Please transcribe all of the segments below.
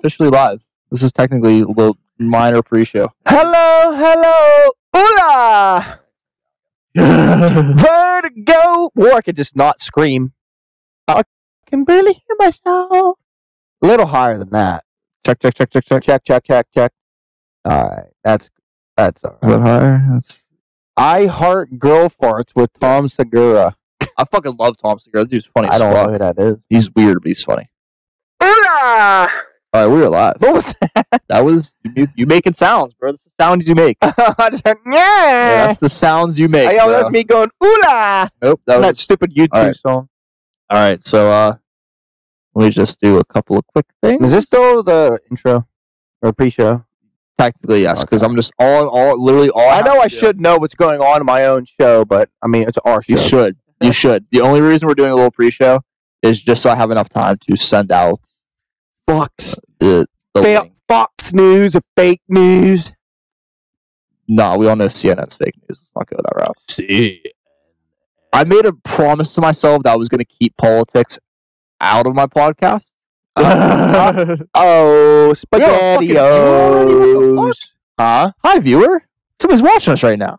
officially live. This is technically a little minor pre-show. Hello, hola! Vertigo! Or I could just not scream. I can barely hear myself. A little higher than that. Check. Check. Alright, that's all right. A bit higher. That's... I Heart Girl Farts with Tom Segura. I fucking love Tom Segura. That dude's funny as fuck. I don't know who that is. He's weird, but he's funny. Hola! Alright, we were live. What was that? That was you making sounds, bro. That's the sounds you make. I just heard, Yeah, that's the sounds you make. Hey, yo, that's me going, hola! Nope, That stupid YouTube song. Alright, so let me just do a couple of quick things. Is this still the intro? Or pre-show? Technically, yes, because I'm just literally all I know I should know what's going on in my own show, but I mean, it's our show. You should. The only reason we're doing a little pre-show is just so I have enough time to send out Fox. the link. Fox News or fake news? No, we all know CNN's fake news. Let's not go that route. See. I made a promise to myself that I was going to keep politics out of my podcast. SpaghettiOs. Huh? Hi, viewer. Somebody's watching us right now.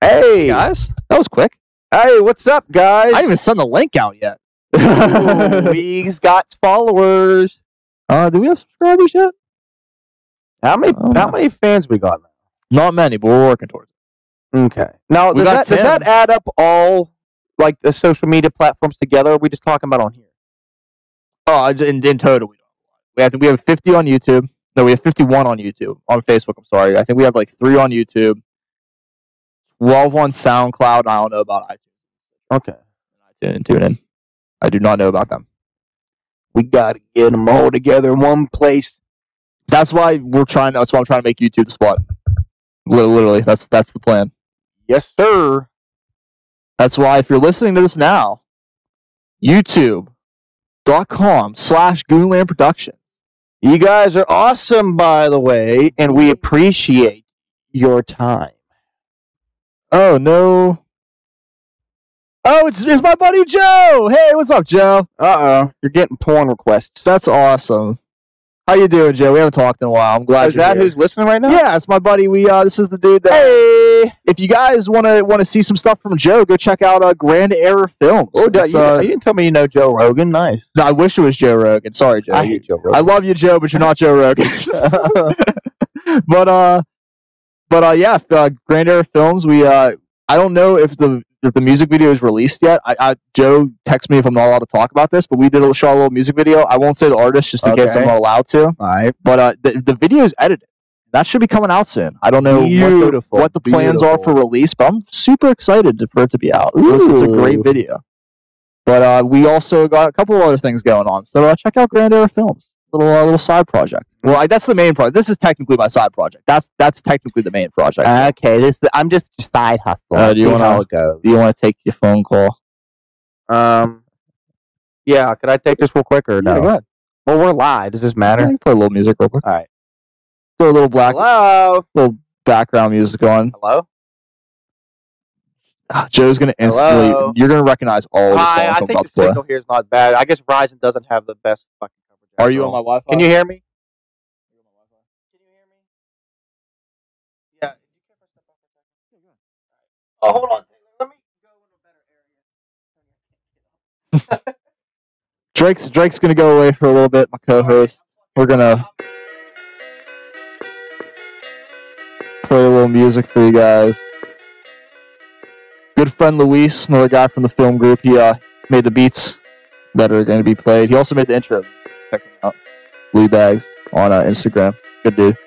Hey, guys. That was quick. Hey, what's up, guys? I didn't even send the link out yet. We got followers. Do we have subscribers yet? How many fans we got now? Not many, but we're working towards it. Okay. Now, does that add up all like the social media platforms together? Or are we just talking about on here? Oh, in total, we have 50 on YouTube. No, we have 51 on YouTube. On Facebook, I'm sorry. I think we have like 3 on YouTube, 12 on SoundCloud. I don't know about iTunes. Okay. Tune in. I do not know about them. We gotta get them all together in one place. That's why I'm trying to make YouTube the spot. Literally, that's the plan. Yes, sir. That's why if you're listening to this now, YouTube.com/Goonland Productions. You guys are awesome, by the way, and we appreciate your time. Oh, no. Oh, it's my buddy Joe. Hey, what's up, Joe? Uh-oh. You're getting porn requests. That's awesome. How you doing, Joe? We haven't talked in a while. I'm glad Is that here. who's listening right now? Yeah, it's my buddy. This is the dude that... Hey! If you guys want to see some stuff from Joe, go check out Grand Error Films. Oh, you didn't tell me you know Joe Rogan. Nice. No, I wish it was Joe Rogan. Sorry, Joe. I hate Joe Rogan. I love you, Joe, but you're not Joe Rogan. Yeah, Grand Error Films. I don't know if the music video is released yet. Joe texted me if I'm not allowed to talk about this, but we did show a little music video. I won't say the artist just in case I'm not allowed to. All right. But the video is edited. That should be coming out soon. I don't know what the plans are for release, but I'm super excited for it to be out. It's a great video. But we also got a couple of other things going on. So check out Grand Error Films. Little side project. Well, that's the main project. This is technically my side project. That's technically the main project. Okay, I'm just a side hustler. Do you want to take your phone call? Yeah. Could I take this real quick or no? Yeah, go ahead. Well, we're live. Does this matter? Yeah, play a little music real quick. All right. Throw a little little background music on. Hello. Joe's gonna instantly. Hello? You're gonna recognize all the songs I'm about to play. I think the signal here is not bad. I guess Verizon doesn't have the best fucking coverage. Are you on my Wi-Fi? Can you hear me? Can you hear me? Yeah. Oh, hold on. Let me go in a better area. Drake's gonna go away for a little bit. My co-host. We're gonna play a little music for you guys. Good friend Luis, another guy from the film group, he made the beats that are going to be played. He also made the intro. Check him out. Lee Bags on Instagram. Good dude.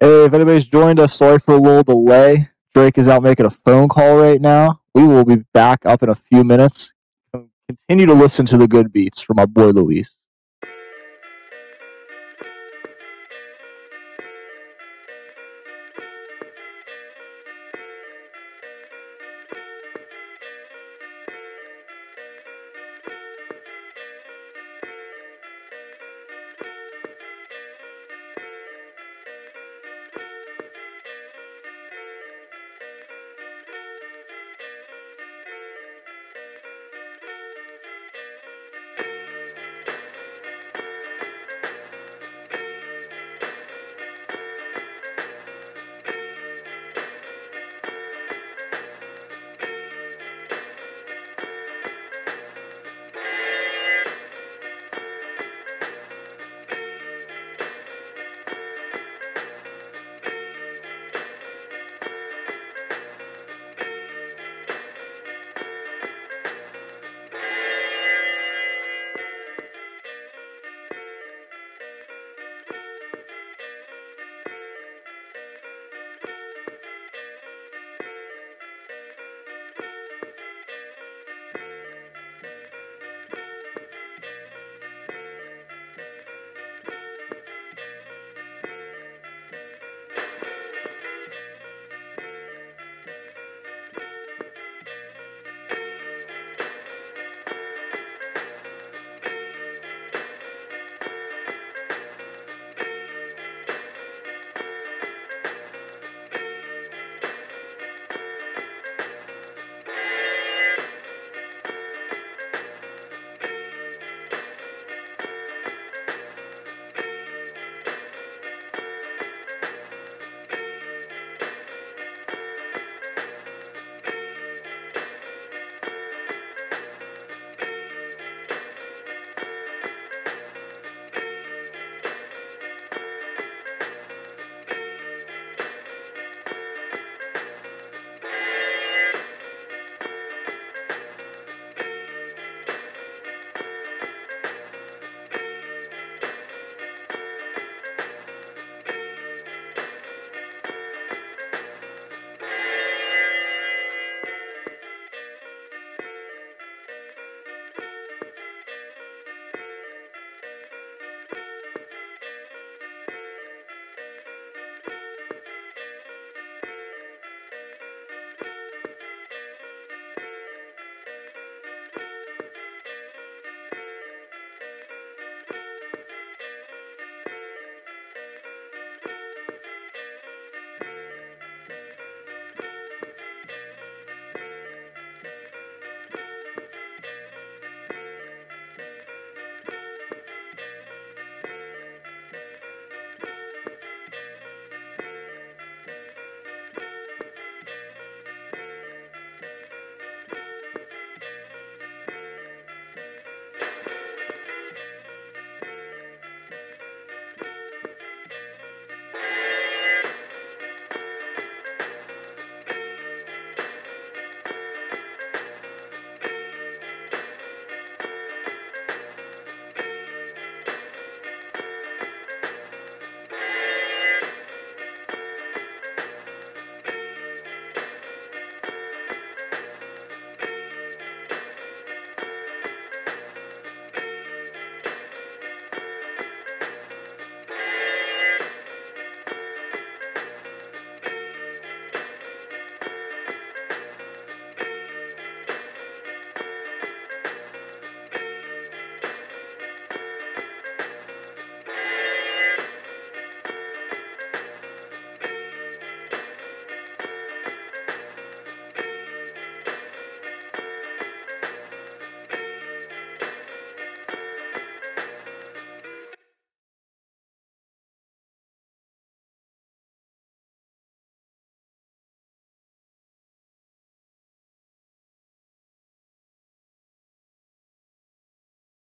Hey, if anybody's joined us, sorry for a little delay. Drake is out making a phone call right now. We will be back up in a few minutes. Continue to listen to the good beats from my boy Luis.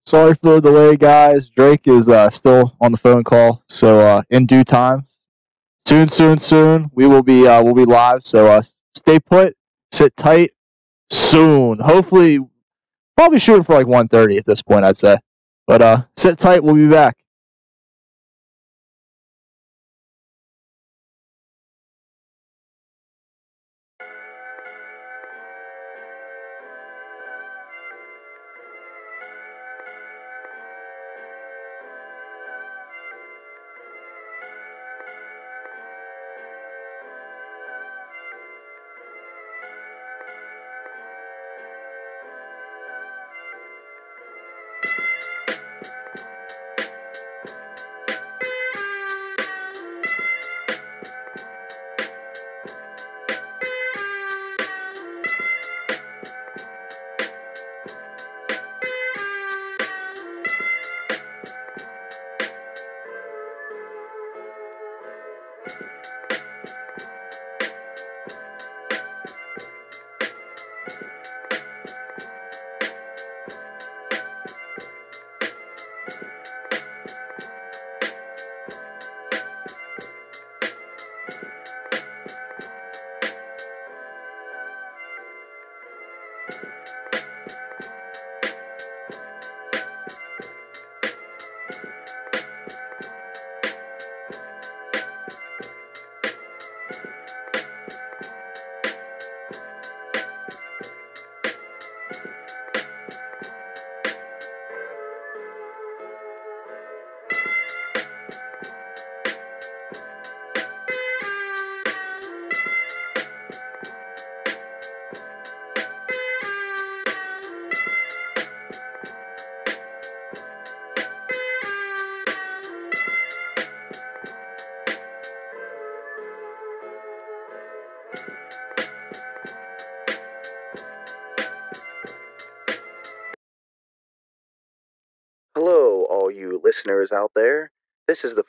Sorry for the delay, guys. Drake is still on the phone call, so in due time, soon, we'll be live. So stay put, sit tight. Soon, hopefully, probably shooting for like 1:30 at this point, I'd say. But sit tight. We'll be back. listeners out there. This is the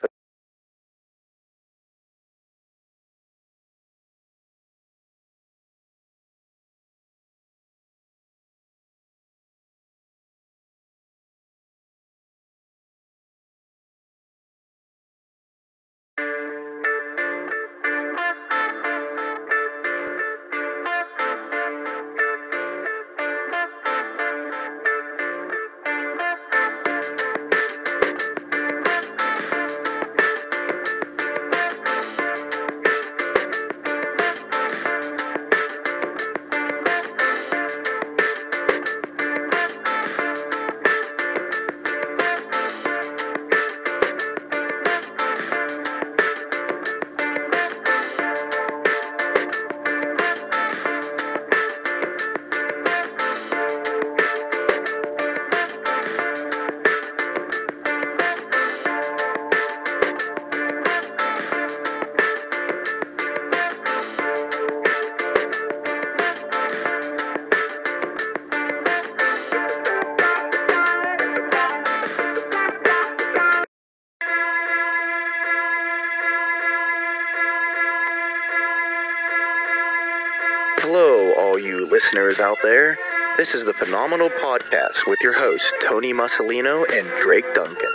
Hello, all you listeners out there. This is the Phenomenal Podcast with your hosts, Tony Musolino and Drake Duncan.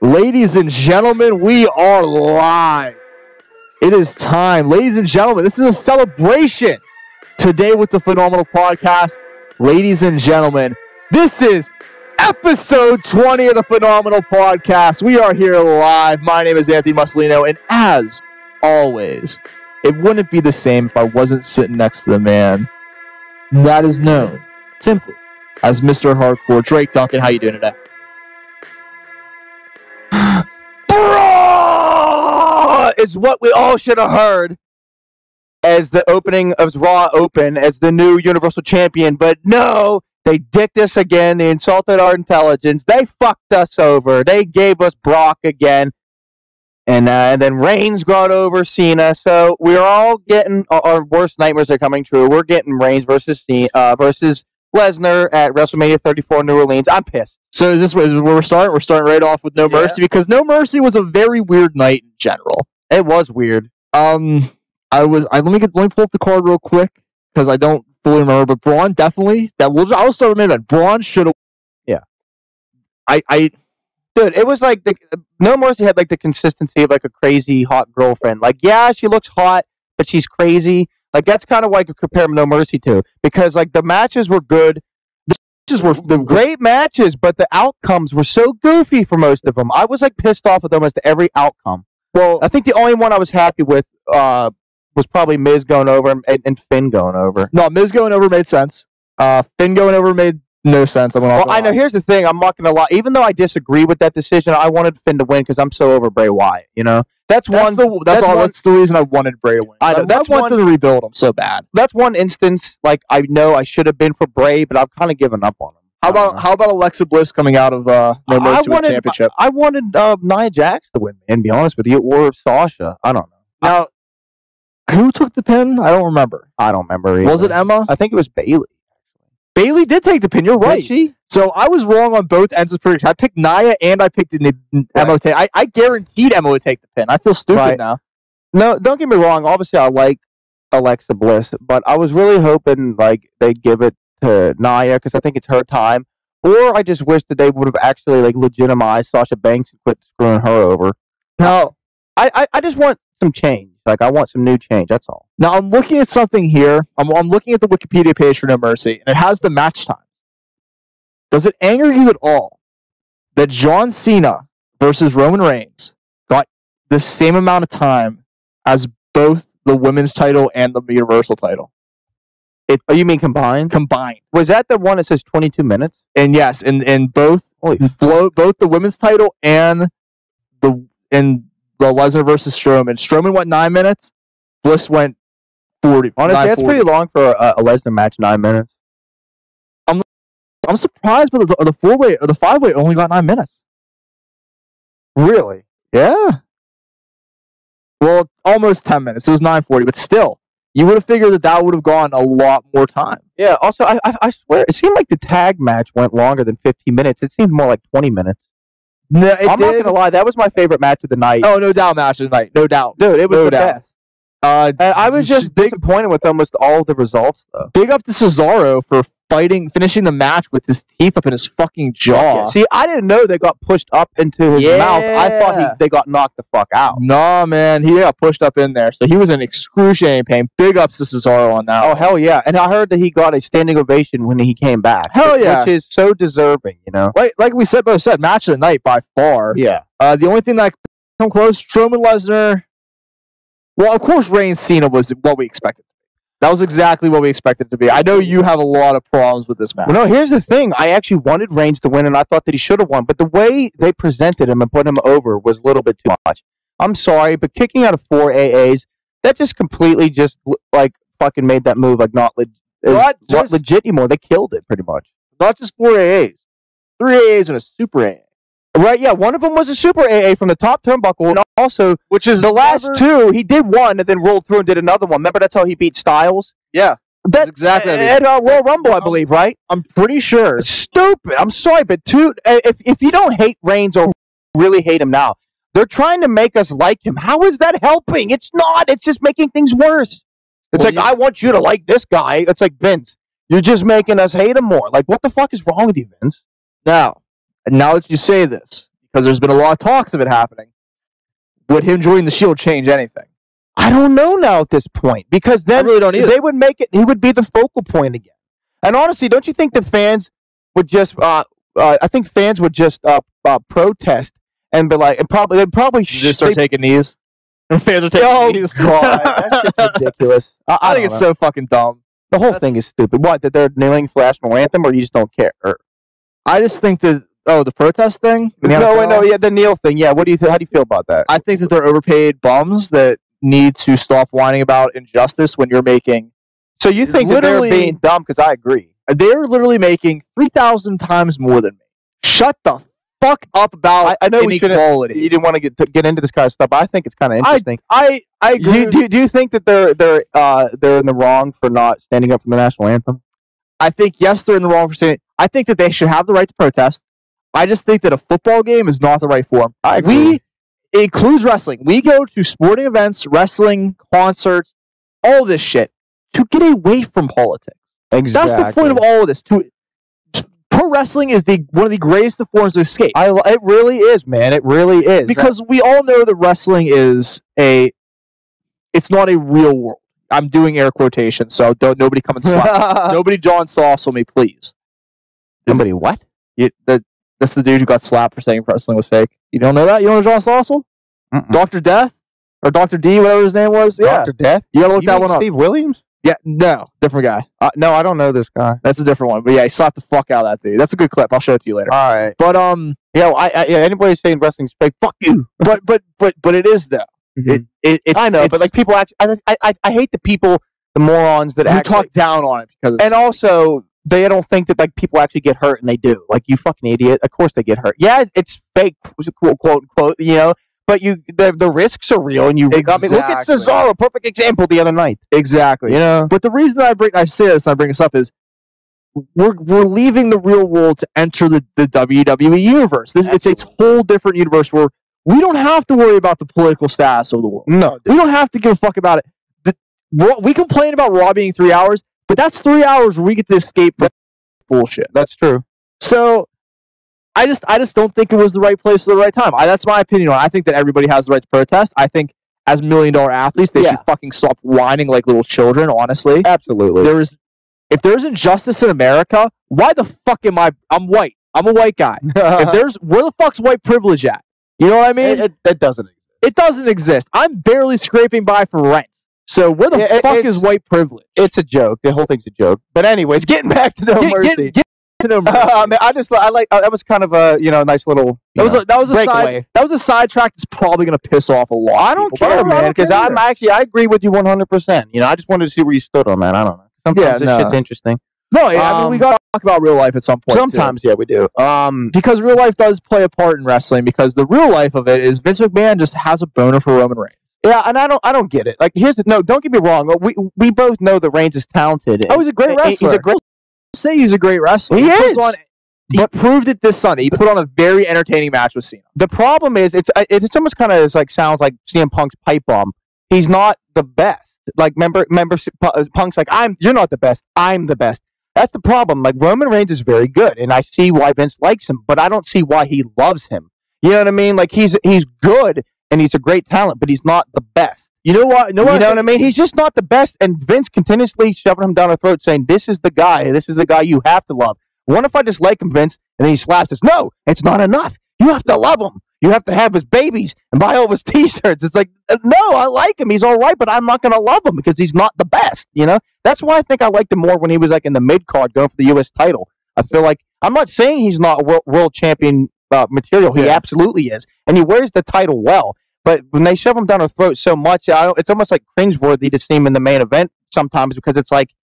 Ladies and gentlemen, we are live. It is time. Ladies and gentlemen, this is a celebration today with the Phenomenal Podcast. Ladies and gentlemen, this is episode 20 of the Phenomenal Podcast. We are here live. My name is Anthony Musolino, and as always, it wouldn't be the same if I wasn't sitting next to the man that is known simply as Mr. Hardcore, Drake Duncan. How you doing today? Is what we all should have heard as the opening of Raw open as the new Universal Champion, but no, they dicked us again. They insulted our intelligence. They fucked us over. They gave us Brock again. And then Reigns got over Cena, so we're all getting our worst nightmares are coming true. We're getting Reigns versus Lesnar at WrestleMania 34 in New Orleans. I'm pissed. So is this where we're starting? We're starting right off with No Mercy because No Mercy was a very weird night in general. It was weird. Let me pull up the card real quick because I don't fully remember. But Braun definitely I'll start with minute. Braun should have. Yeah. Dude, it was like No Mercy had like the consistency of like a crazy hot girlfriend. Like, yeah, she looks hot, but she's crazy. Like, that's kind of what I could compare No Mercy to because like the matches were good. The matches were great matches, but the outcomes were so goofy for most of them. I was like pissed off with almost every outcome. Well, I think the only one I was happy with was probably Miz going over and Finn going over. No, Miz going over made sense. Finn going over made no sense. I know. Here's the thing. I'm not going to lie. Even though I disagree with that decision, I wanted Finn to win because I'm so over Bray Wyatt. You know, that's the reason I wanted Bray to win. I wanted to rebuild him so bad. That's one instance. Like I know I should have been for Bray, but I've kind of given up on him. How about Alexa Bliss coming out of No Mercy with championship? I wanted Nia Jax to win. And be honest with you, or Sasha. I don't know. Now, who took the pin? I don't remember. I don't remember either. Was it Emma? I think it was Bayley. Bayley did take the pin. You're right. Did she? So I was wrong on both ends of prediction. I picked Nia and I picked Emma. I guaranteed Emma would take the pin. I feel stupid now. No, don't get me wrong. Obviously, I like Alexa Bliss, but I was really hoping like they'd give it to Nia because I think it's her time. Or I just wish that they would have actually like legitimized Sasha Banks and quit screwing her over. No, I just want some change. Like I want some new change. That's all. Now I'm looking at something here. I'm looking at the Wikipedia page for No Mercy, and it has the match times. Does it anger you at all that John Cena versus Roman Reigns got the same amount of time as both the women's title and the Universal title? Oh, you mean combined? Combined. Was that the one that says 22 minutes? And yes, in both both the women's title and the Lesnar versus Strowman. Strowman went 9 minutes. Bliss went 40. Honestly, that's pretty long for a Lesnar match. 9 minutes. I'm surprised, but the 4-way or the 5-way only got 9 minutes. Really? Yeah. Well, almost 10 minutes. It was 9:40, but still, You would have figured that would have gone a lot more time. Yeah. Also, I swear, it seemed like the tag match went longer than 15 minutes. It seemed more like 20 minutes. No, I'm not gonna lie, that was my favorite match of the night. Oh, no doubt, match of the night, no doubt, dude. It was no the doubt. best. I was just disappointed with almost all of the results, though. Big up to Cesaro for finishing the match with his teeth up in his fucking jaw. Yeah. See, I didn't know they got pushed up into his mouth. I thought they got knocked the fuck out. Nah, man, he got pushed up in there, so he was in excruciating pain. Big ups to Cesaro on that. Oh, hell yeah. And I heard that he got a standing ovation when he came back. Hell yeah. Which is so deserving, you know? Like we both said, match of the night by far. Yeah. The only thing that come close, Strowman, Lesnar. Well, of course, Reigns Cena was what we expected. That was exactly what we expected it to be. I know you have a lot of problems with this match. Well, no, here's the thing. I actually wanted Reigns to win, and I thought that he should have won. But the way they presented him and put him over was a little bit too much. I'm sorry, but kicking out of 4 AAs, that just completely just, like, fucking made that move, like, not legit anymore. They killed it, pretty much. Not just 4 AAs. 3 AAs and a super AA. Right, yeah, one of them was a super AA from the top turnbuckle, and also, which is the last two, he did one and then rolled through and did another one. Remember, that's how he beat Styles? Yeah, that's exactly at Royal Rumble, I believe, right? I'm pretty sure. It's stupid. I'm sorry, but if you don't hate Reigns or really hate him now, they're trying to make us like him. How is that helping? It's not. It's just making things worse. It's like, I want you to like this guy. It's like, Vince, you're just making us hate him more. Like, what the fuck is wrong with you, Vince? Now that you say this, because there's been a lot of talks of it happening, would him joining the Shield change anything? I don't know now at this point, because then really don't either. They would make it. He would be the focal point again. And honestly, don't you think the fans would just? I think fans would just protest and be like, they'd probably just start taking knees. Fans are taking knees. Oh God, that shit's ridiculous. I think it's so fucking dumb. The whole thing is stupid. What, that they're kneeling for national anthem, or you just don't care? I just think that the protest thing. The kneel thing. Yeah, what do you think? How do you feel about that? I think that they're overpaid bums that need to stop whining about injustice when you're making. So you think that they're being dumb? Because I agree. They're literally making 3,000 times more than me. Shut the fuck up about I know inequality. You didn't want to get into this kind of stuff, but I think it's kind of interesting. I agree. Do you think that they're in the wrong for not standing up for the national anthem? I think yes, they're in the wrong for saying. I think that they should have the right to protest. I just think that a football game is not the right form. I agree. It includes wrestling. We go to sporting events, wrestling, concerts, all this shit to get away from politics. Exactly. That's the point of all of this. Pro wrestling is one of the greatest forms of escape. It really is, man. It really is. Because we all know that wrestling is it's not a real world. I'm doing air quotations, so nobody come and slap. Nobody John Sauce me, please. Nobody what? That's the dude who got slapped for saying wrestling was fake. You don't know that? You don't know John Stossel? Dr. Death? Or Dr. D, whatever his name was? Yeah. Dr. Death? You gotta look that one up. Steve Williams? Yeah, no. Different guy. No, I don't know this guy. That's a different one. But yeah, he slapped the fuck out of that dude. That's a good clip. I'll show it to you later. All right. But, anybody saying wrestling's fake, fuck you. But it is, though. Mm-hmm. I know, but like people actually, I hate the people, the morons that actually talk down on it because and also they don't think that like people actually get hurt, and they do. Like, you fucking idiot. Of course they get hurt. Yeah, it's fake, quote unquote, you know. But the risks are real, and exactly. I mean, look at Cesaro, perfect example the other night. Exactly. You know. But the reason I bring this up is we're leaving the real world to enter the WWE universe. It's a whole different universe where we don't have to worry about the political status of the world. No, we don't have to give a fuck about it. We complain about Raw being 3 hours, but that's 3 hours where we get to escape from bullshit. That's true. So I just don't think it was the right place at the right time. That's my opinion on it. I think that everybody has the right to protest. I think as $1 million athletes, they should fucking stop whining like little children, honestly. Absolutely. If there's injustice in America, why the fuck am I'm white. I'm a white guy. Where the fuck's white privilege at? You know what I mean? It doesn't exist. It doesn't exist. I'm barely scraping by for rent. So where the fuck is white privilege? It's a joke. The whole thing's a joke. But anyways, getting back to No Mercy. That was kind of a nice little. That was a sidetrack that's probably going to piss off a lot. I don't care, man, because I agree with you 100%. I just wanted to see where you stood on that. I don't know. Sometimes this shit's interesting. No, I mean, we got to talk about real life at some point. Sometimes, too. Yeah, we do. Because real life does play a part in wrestling. Because the real life of it is Vince McMahon just has a boner for Roman Reigns. Yeah, and I don't get it. Like, don't get me wrong. We both know that Reigns is talented. Oh, he's a great wrestler. He's a great. Say he's a great wrestler. He is. He proved it this Sunday. He put on a very entertaining match with Cena. The problem is, it's almost kind of like sounds like CM Punk's pipe bomb. He's not the best. Like, remember, Punk's like, you're not the best. I'm the best. That's the problem. Like, Roman Reigns is very good, and I see why Vince likes him, but I don't see why he loves him. You know what I mean? Like, he's good, and he's a great talent, but he's not the best. You know what? You know what I mean? He's just not the best, and Vince continuously shoving him down our throat, saying, "This is the guy. This is the guy you have to love." What if I just like him, Vince? And then he slaps us. No, it's not enough. You have to love him. You have to have his babies and buy all of his T-shirts. It's like, no, I like him. He's all right, but I'm not going to love him because he's not the best. You know, that's why I think I liked him more when he was like in the mid card going for the U.S. title. I feel like I'm not saying he's not world champion material. He absolutely is, and he wears the title well. But when they shove him down our throat so much, it's almost like cringeworthy to see him in the main event sometimes because it's like,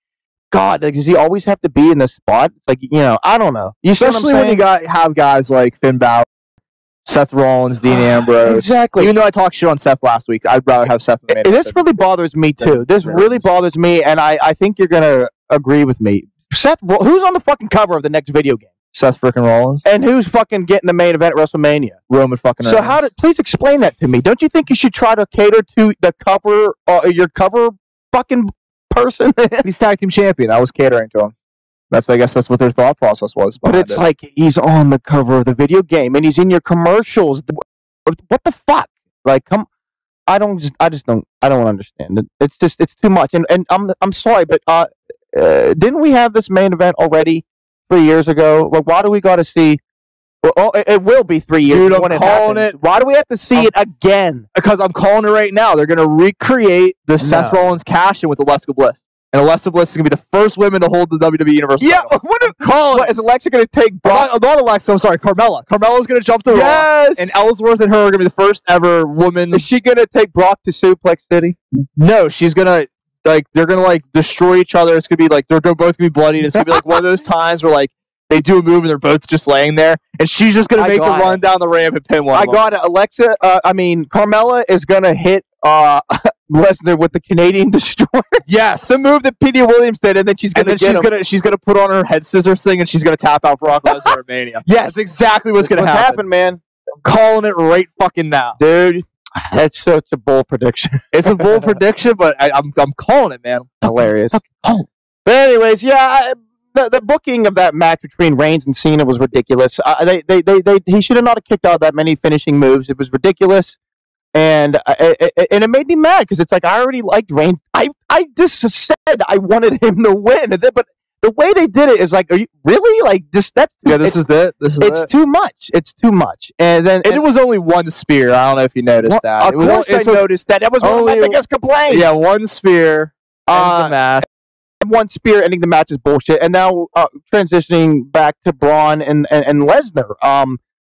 God, does he always have to be in this spot? It's like, I don't know. Especially when you have guys like Finn Balor, Seth Rollins, Dean Ambrose. Exactly. Even though I talked shit on Seth last week, I'd rather have Seth in the main event. This really bothers me, too. This really bothers me, and I think you're going to agree with me. Who's on the fucking cover of the next video game? Seth frickin' Rollins. And who's fucking getting the main event at WrestleMania? Roman fucking Reigns. So please explain that to me. Don't you think you should try to cater to the cover, your cover fucking person? He's tag team champion. That was catering to him. I guess that's what their thought process was. But it's like he's on the cover of the video game and he's in your commercials. What the fuck? Like, I don't understand it. It's too much. And I'm sorry, but didn't we have this main event already 3 years ago? Like, why do we got to see? Well, it will be 3 years. Dude, I'm calling it. Why do we have to see it again? Because I'm calling it right now. They're going to recreate the Seth Rollins cash-in with Alexa Bliss. And Alexa Bliss is going to be the first woman to hold the WWE Universal title. Is Alexa going to take not Alexa, I'm sorry, Carmella. Carmella's going to jump to Raw. And Ellsworth and her are going to be the first ever woman. Is she going to take Brock to Suplex City? No, she's going to, they're going to, destroy each other. It's going to be, they're both going to be bloody. And it's going to be, one of those times where, they do a move and they're both just laying there. And she's just going to make the run down the ramp and pin one. I got it. Carmella is going to hit Lesnar with the Canadian Destroyer. Yes, the move that Petey Williams did, and then she's gonna put on her head scissors thing, and she's gonna tap out Brock Lesnar at Mania. Yes, that's exactly what's gonna happen, man. I'm calling it right fucking now, dude. That's such a bold prediction. It's a bold prediction, but I'm calling it, man. Hilarious. But anyways, the booking of that match between Reigns and Cena was ridiculous. He should have not kicked out that many finishing moves. It was ridiculous. And it made me mad because it's like I already liked Reigns. I just said I wanted him to win, but the way they did it is like, are you really this? This is it. It's too much. It's too much. And it was only one spear. I don't know if you noticed that. Of course, I noticed that. That was one of my biggest complaints. Yeah, one spear. The match. One spear ending the match is bullshit. And now transitioning back to Braun and Lesnar.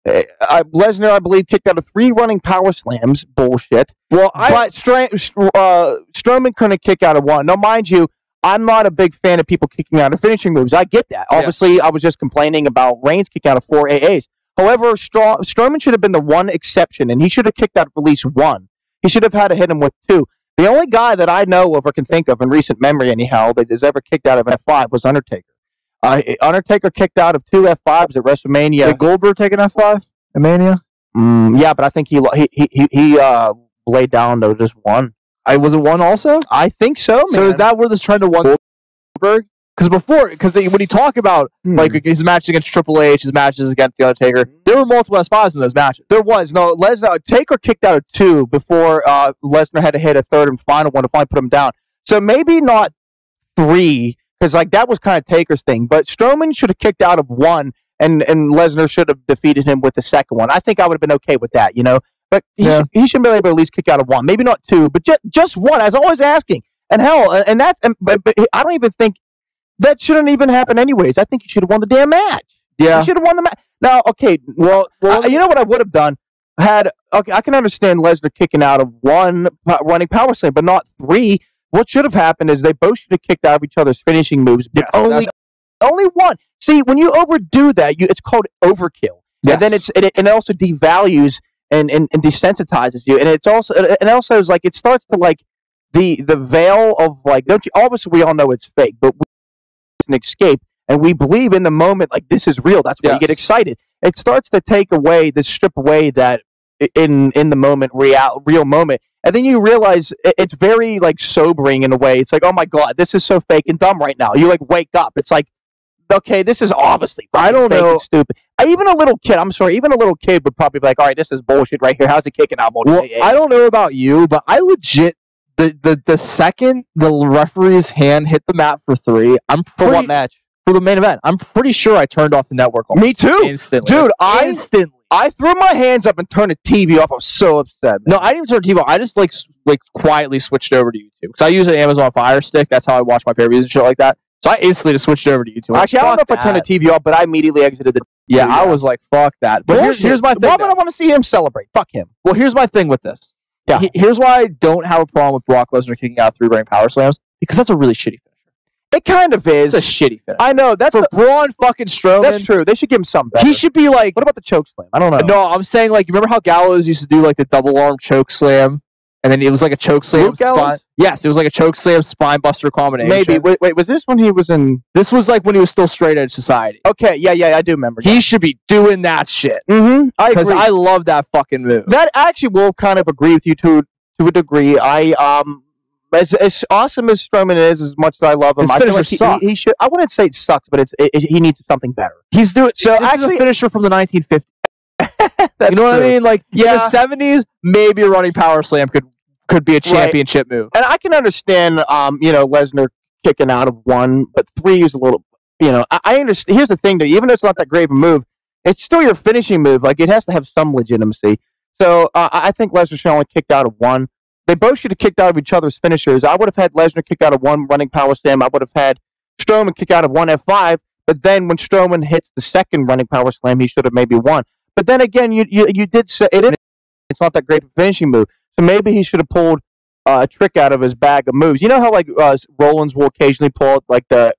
Lesnar, I believe, kicked out of 3 running power slams. Bullshit. But Strowman couldn't kick out of 1. Now, mind you, I'm not a big fan of people kicking out of finishing moves. I get that. Obviously, I was just complaining about Reigns kicking out of 4 AAs. However, Strowman should have been the one exception, and he should have kicked out of at least 1. He should have had to hit him with 2. The only guy that I know of or can think of in recent memory, anyhow, that has ever kicked out of an F5 was Undertaker. Undertaker kicked out of 2 F5s at WrestleMania. Did Goldberg take an F5 at Mania? Yeah, but I think he laid down to just 1. Was it 1 also? I think so, man. So is that where this trend of 1 Goldberg? Because when you talk about his match against Triple H, his matches against The Undertaker, there were multiple F5s in those matches. There was. No, Taker kicked out of 2 before Lesnar had to hit a 3rd and final one to finally put him down. So maybe not 3. Because that was kind of Taker's thing. But Strowman should have kicked out of 1, and Lesnar should have defeated him with the second one. I think I would have been okay with that, But he should be able to at least kick out of 1. Maybe not 2, but just 1. I was always asking. And hell, but I don't even think that shouldn't even happen anyways. I think you should have won the damn match. Yeah. You should have won the match. Now, okay, well you know what I would have done? I can understand Lesnar kicking out of 1 running power slam, but not 3. What should have happened is they both should have kicked out of each other's finishing moves, but only 1. See, when you overdo that, it's called overkill. Yes. And then it also devalues and desensitizes you. And it's also is like it starts to like the veil of like, don't you? Obviously, we all know it's fake, but it's an escape, and we believe in the moment like this is real. That's why you get excited. It starts to strip away that in the moment, real moment. And then you realize it's very like sobering in a way. It's like, oh my God, this is so fake and dumb right now. You like wake up. It's like, okay, this is obviously I don't know, stupid. Even a little kid would probably be like, all right, this is bullshit right here. How's it kicking out? Well, I don't know about you, but I legit the second the referee's hand hit the mat for 3, for what match? For the main event, I'm pretty sure I turned off the network. Me too, instantly, dude. Instantly. I threw my hands up and turned the TV off. I was so upset. Man. No, I didn't even turn the TV off. I just like quietly switched over to YouTube because I use an Amazon Fire Stick. That's how I watch my pay-per-views and shit like that. So I instantly just switched over to YouTube. Actually, I don't know if I turned the TV off, but I immediately exited the. Yeah, I was like, fuck that. But here's my thing. Why would I want to see him celebrate? Fuck him. Well, here's my thing with this. Yeah. Here's why I don't have a problem with Brock Lesnar kicking out 3-ring power slams, because that's a really shitty finisher. It kind of is. It's a shitty finish. I know. That's for Braun fucking Strowman. That's true. They should give him something better. He should be like. What about the choke slam? I don't know. No, I'm saying like, you remember how Gallows used to do like the double arm choke slam, and then it was like a choke slam spine. Yes, it was like a choke slam spine buster combination. Maybe. Wait, was this when he was in? This was like when he was still Straight Edge Society. Okay, yeah, I do remember. He should be doing that shit. Mm-hmm. Because I love that fucking move. That actually will kind of agree with you to a degree. As awesome as Strowman is, as much as I love him, his I feel like sucks. he should. I wouldn't say it sucks, but he needs something better. He's doing so. This actually, is a finisher from the 1950s. You know what I mean? Like, in the 70s, maybe a running power slam could be a championship move. And I can understand, Lesnar kicking out of 1, but 3 is a little. I understand. Here's the thing, though. Even though it's not that great of a move, it's still your finishing move. Like, it has to have some legitimacy. So I think Lesnar should only kicked out of 1. They both should have kicked out of each other's finishers. I would have had Lesnar kick out of 1 running power slam. I would have had Strowman kick out of 1 F5. But then when Strowman hits the second running power slam, he should have maybe won. But then again, you did say it's not that great of a finishing move. So maybe he should have pulled a trick out of his bag of moves. You know how like Rollins will occasionally pull like the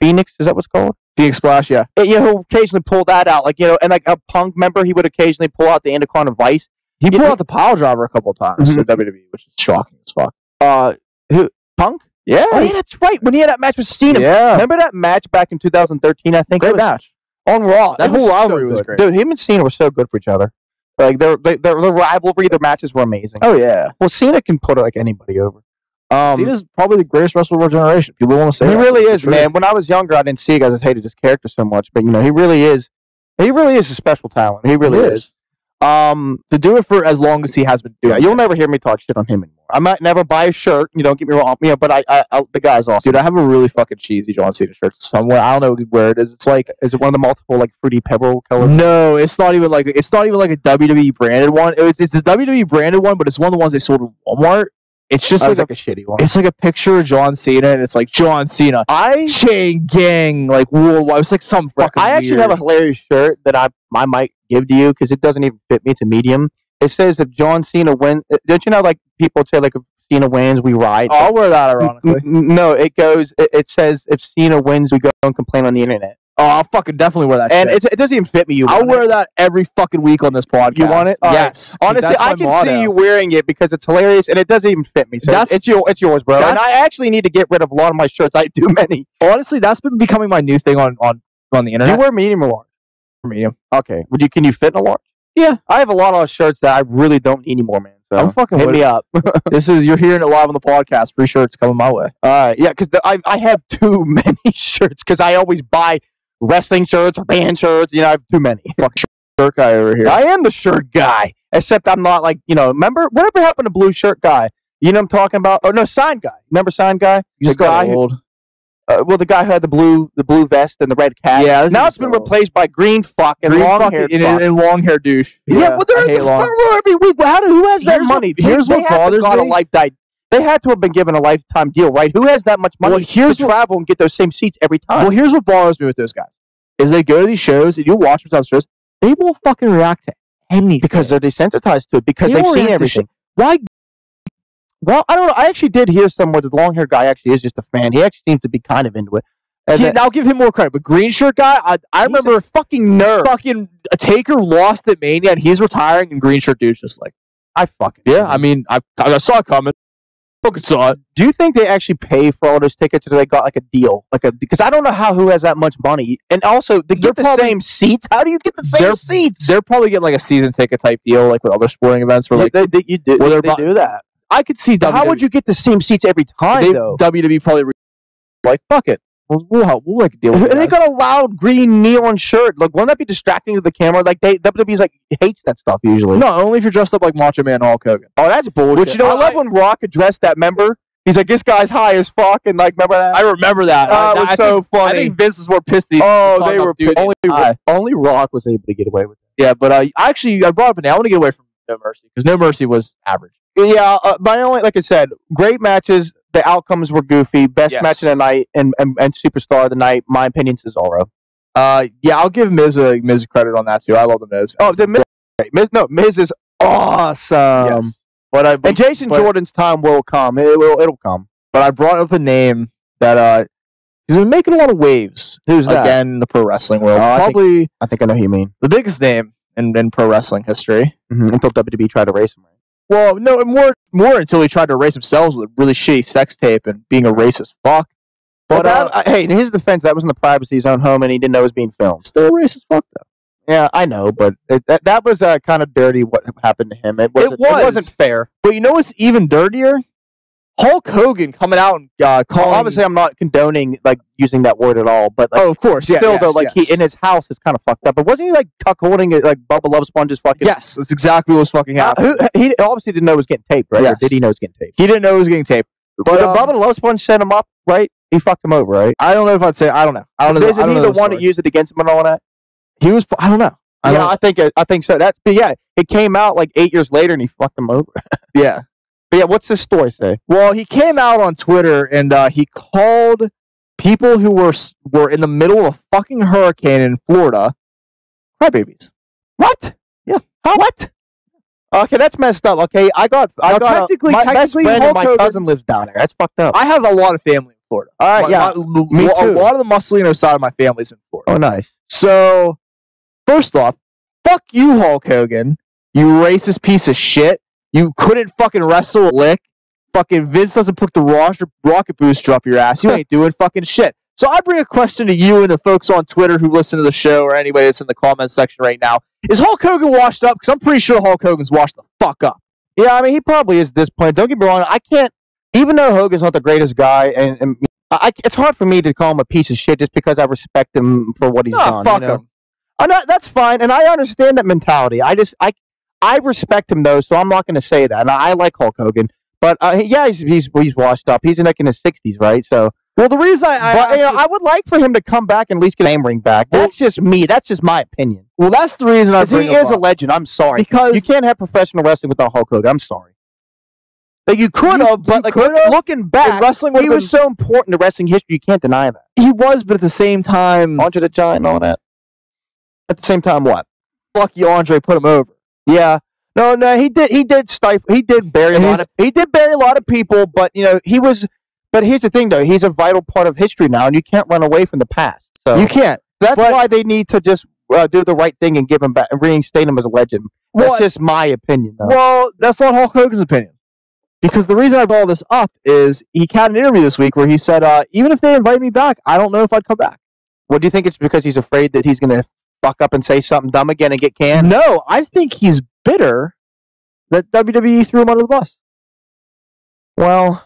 Phoenix? Is that what's called? Phoenix Splash, yeah. He'll occasionally pull that out. Like, and like a Punk member, he would occasionally pull out the Anaconda Vice. He pulled out the pile driver a couple of times in WWE, which is shocking as fuck. Who? Punk? Yeah. Oh, yeah, that's right. When he had that match with Cena. Yeah. Remember that match back in 2013, I think? Great match. On Raw. That whole rivalry was great. Dude, him and Cena were so good for each other. Like, their rivalry, their matches were amazing. Oh, yeah. Well, Cena can put like anybody over. Cena's probably the greatest wrestler of our generation. People want to say he really is, man. When I was younger, I didn't see it because I hated his character so much. But, he really is. He really is a special talent. He really is. To do it for as long as he has been doing it. You'll never hear me talk shit on him anymore. I might never buy a shirt, don't get me wrong, but I the guy's awesome. Dude, I have a really fucking cheesy John Cena shirt somewhere. I don't know where it is. It's like, is it one of the multiple like Fruity Pebble colors? No, it's not even like a WWE branded one. It's the WWE branded one, but it's one of the ones they sold at Walmart. It's just like a shitty one. It's like a picture of John Cena, and it's like John Cena, chain gang, like worldwide. It's like some fucking. I actually have a hilarious shirt that I might give to you because it doesn't even fit me. It's a medium. It says if John Cena wins, don't you know like people say like if Cena wins we ride. Oh, I'll wear that ironically. No, it goes. It says if Cena wins we go and complain on the internet. Oh, I'll fucking definitely wear that. And it doesn't even fit me. I'll wear that every fucking week on this podcast. You want it? Yes. Right. Honestly, I can see you wearing it because it's hilarious and it doesn't even fit me. So it's yours, bro. And I actually need to get rid of a lot of my shirts. I do many. Honestly, that's been becoming my new thing on the internet. You wear medium or large? Medium. Okay. Can you fit in a large? Yeah. I have a lot of shirts that I really don't need anymore, man. So I'm fucking hit me up. You're hearing it live on the podcast. Free shirts coming my way. Yeah, because I have too many shirts because I always buy wrestling shirts or band shirts. I have too many. Fucking shirt guy over here. I am the shirt guy, except I'm not like, remember whatever happened to blue shirt guy? You know what I'm talking about? Oh no, sign guy. Remember sign guy? You just got old. The guy who had the blue vest and the red cap. Yeah. Now it's been replaced by green fuck and long hair and long hair douche. Yeah, well they're in the front row every week. Who has that money? Here's what bothers me. They had to have been given a lifetime deal, right? Who has that much money to travel and get those same seats every time? Well, here's what bothers me with those guys. Is they go to these shows and you watch them shows, they won't fucking react to anything. Because they're desensitized to it, because they've seen everything. Why? Well, I don't know. I actually did hear somewhere that the long-haired guy actually is just a fan. He actually seems to be kind of into it. I'll give him more credit. But green shirt guy, I remember a fucking nerd. Fucking Taker lost at Mania, and he's retiring, and green shirt dude's just like, I mean, I saw it coming. Fucking saw it. Do you think they actually pay for all those tickets, or they got like a deal? Because I don't know who has that much money, and also they get the same seats. How do you get the same seats? They're probably getting like a season ticket type deal, like with other sporting events, where like they do that. I could see. How would you get the same seats every time though? WWE probably like fuck it. We'll make a deal with they got a loud green neon shirt. Like, wouldn't that be distracting to the camera? Like, WWE's like hates that stuff usually. No, only if you're dressed up like Macho Man Hulk Hogan. Oh, that's bullshit. Which, I love when Rock addressed that member. He's like, this guy's high as fuck, and like, remember that? I remember that. It was so funny. I think Vince was more pissed. They were only Rock was able to get away with it. Yeah, but I brought up now. I want to get away from No Mercy because No Mercy was average. Yeah, but only like I said, great matches. The outcomes were goofy. Best match of the night and superstar of the night. My opinion, Cesaro. Yeah, I'll give Miz credit on that too. I love the Miz. Oh, Miz is awesome. Yes. And Jason Jordan's time will come. It'll come. But I brought up a name that he's been making a lot of waves. Who's that? Again, in the pro wrestling world. I think I know who you mean. The biggest name in pro wrestling history. Mm-hmm. Until WWE tried to race him. Well, no, more until he tried to erase themselves with a really shitty sex tape and being a racist fuck. But hey, in his defense, that was in the privacy of his own home, and he didn't know it was being filmed. Still a racist fuck, though. Yeah, I know, but that was kind of dirty what happened to him. It wasn't fair. But you know what's even dirtier? Hulk Hogan coming out and calling... Obviously, I'm not condoning like using that word at all, but like, of course, he in his house is kind of fucked up. But wasn't he like cuckolding it, like Bubba Love Sponge's fucking? Yes, that's exactly what was fucking happening. He obviously didn't know it was getting taped, right? Yes. Or did he know it was getting taped? He didn't know it was getting taped. But Bubba Love Sponge set him up, right? He fucked him over, right? I don't know if I'd say. I don't know. Isn't he the one that used it against him and all that? He was. I don't know. I think so. It came out like 8 years later, and he fucked him over. Yeah. But yeah, what's this story say? Well, he came out on Twitter and he called people who were in the middle of a fucking hurricane in Florida crybabies. What? Yeah. How? What? Okay, that's messed up. Okay, technically, my best friend and my cousin lives down there. That's fucked up. I have a lot of family in Florida. All right, me too. A lot of the Musolino side of my family's in Florida. Oh, nice. So, first off, fuck you, Hulk Hogan. You racist piece of shit. You couldn't fucking wrestle a lick. Fucking Vince doesn't put the rocket booster up your ass. You ain't doing fucking shit. So I bring a question to you and the folks on Twitter who listen to the show or anybody that's in the comments section right now. Is Hulk Hogan washed up? Because I'm pretty sure Hulk Hogan's washed the fuck up. Yeah, I mean, he probably is at this point. Don't get me wrong. I can't, even though Hogan's not the greatest guy, and it's hard for me to call him a piece of shit just because I respect him for what he's done. Fuck him. That's fine, and I understand that mentality. I respect him though, so I'm not going to say that. And I like Hulk Hogan, but he's washed up. He's like in his 60s, right? So, well, the reason I would like for him to come back and at least get a name ring back. That's just me. That's just my opinion. Well, that's the reason he is a legend. I'm sorry, because you can't have professional wrestling without Hulk Hogan. I'm sorry. Like you could have, but like looking back, wrestling he was so important to wrestling history. You can't deny that. He was, but at the same time, Andre the Giant and all that. At the same time, what? Lucky Andre put him over. Yeah. No, he did stifle. He did bury a lot of people, but he was. But here's the thing, though. He's a vital part of history now, and you can't run away from the past. So you can't. That's why they need to just do the right thing and give him back, and reinstate him as a legend. That's just my opinion, though. Well, that's not Hulk Hogan's opinion. Because the reason I brought all this up is he had an interview this week where he said, even if they invite me back, I don't know if I'd come back. Well, do you think it's because he's afraid that he's going to fuck up and say something dumb again and get canned? No, I think he's bitter that WWE threw him under the bus. Well,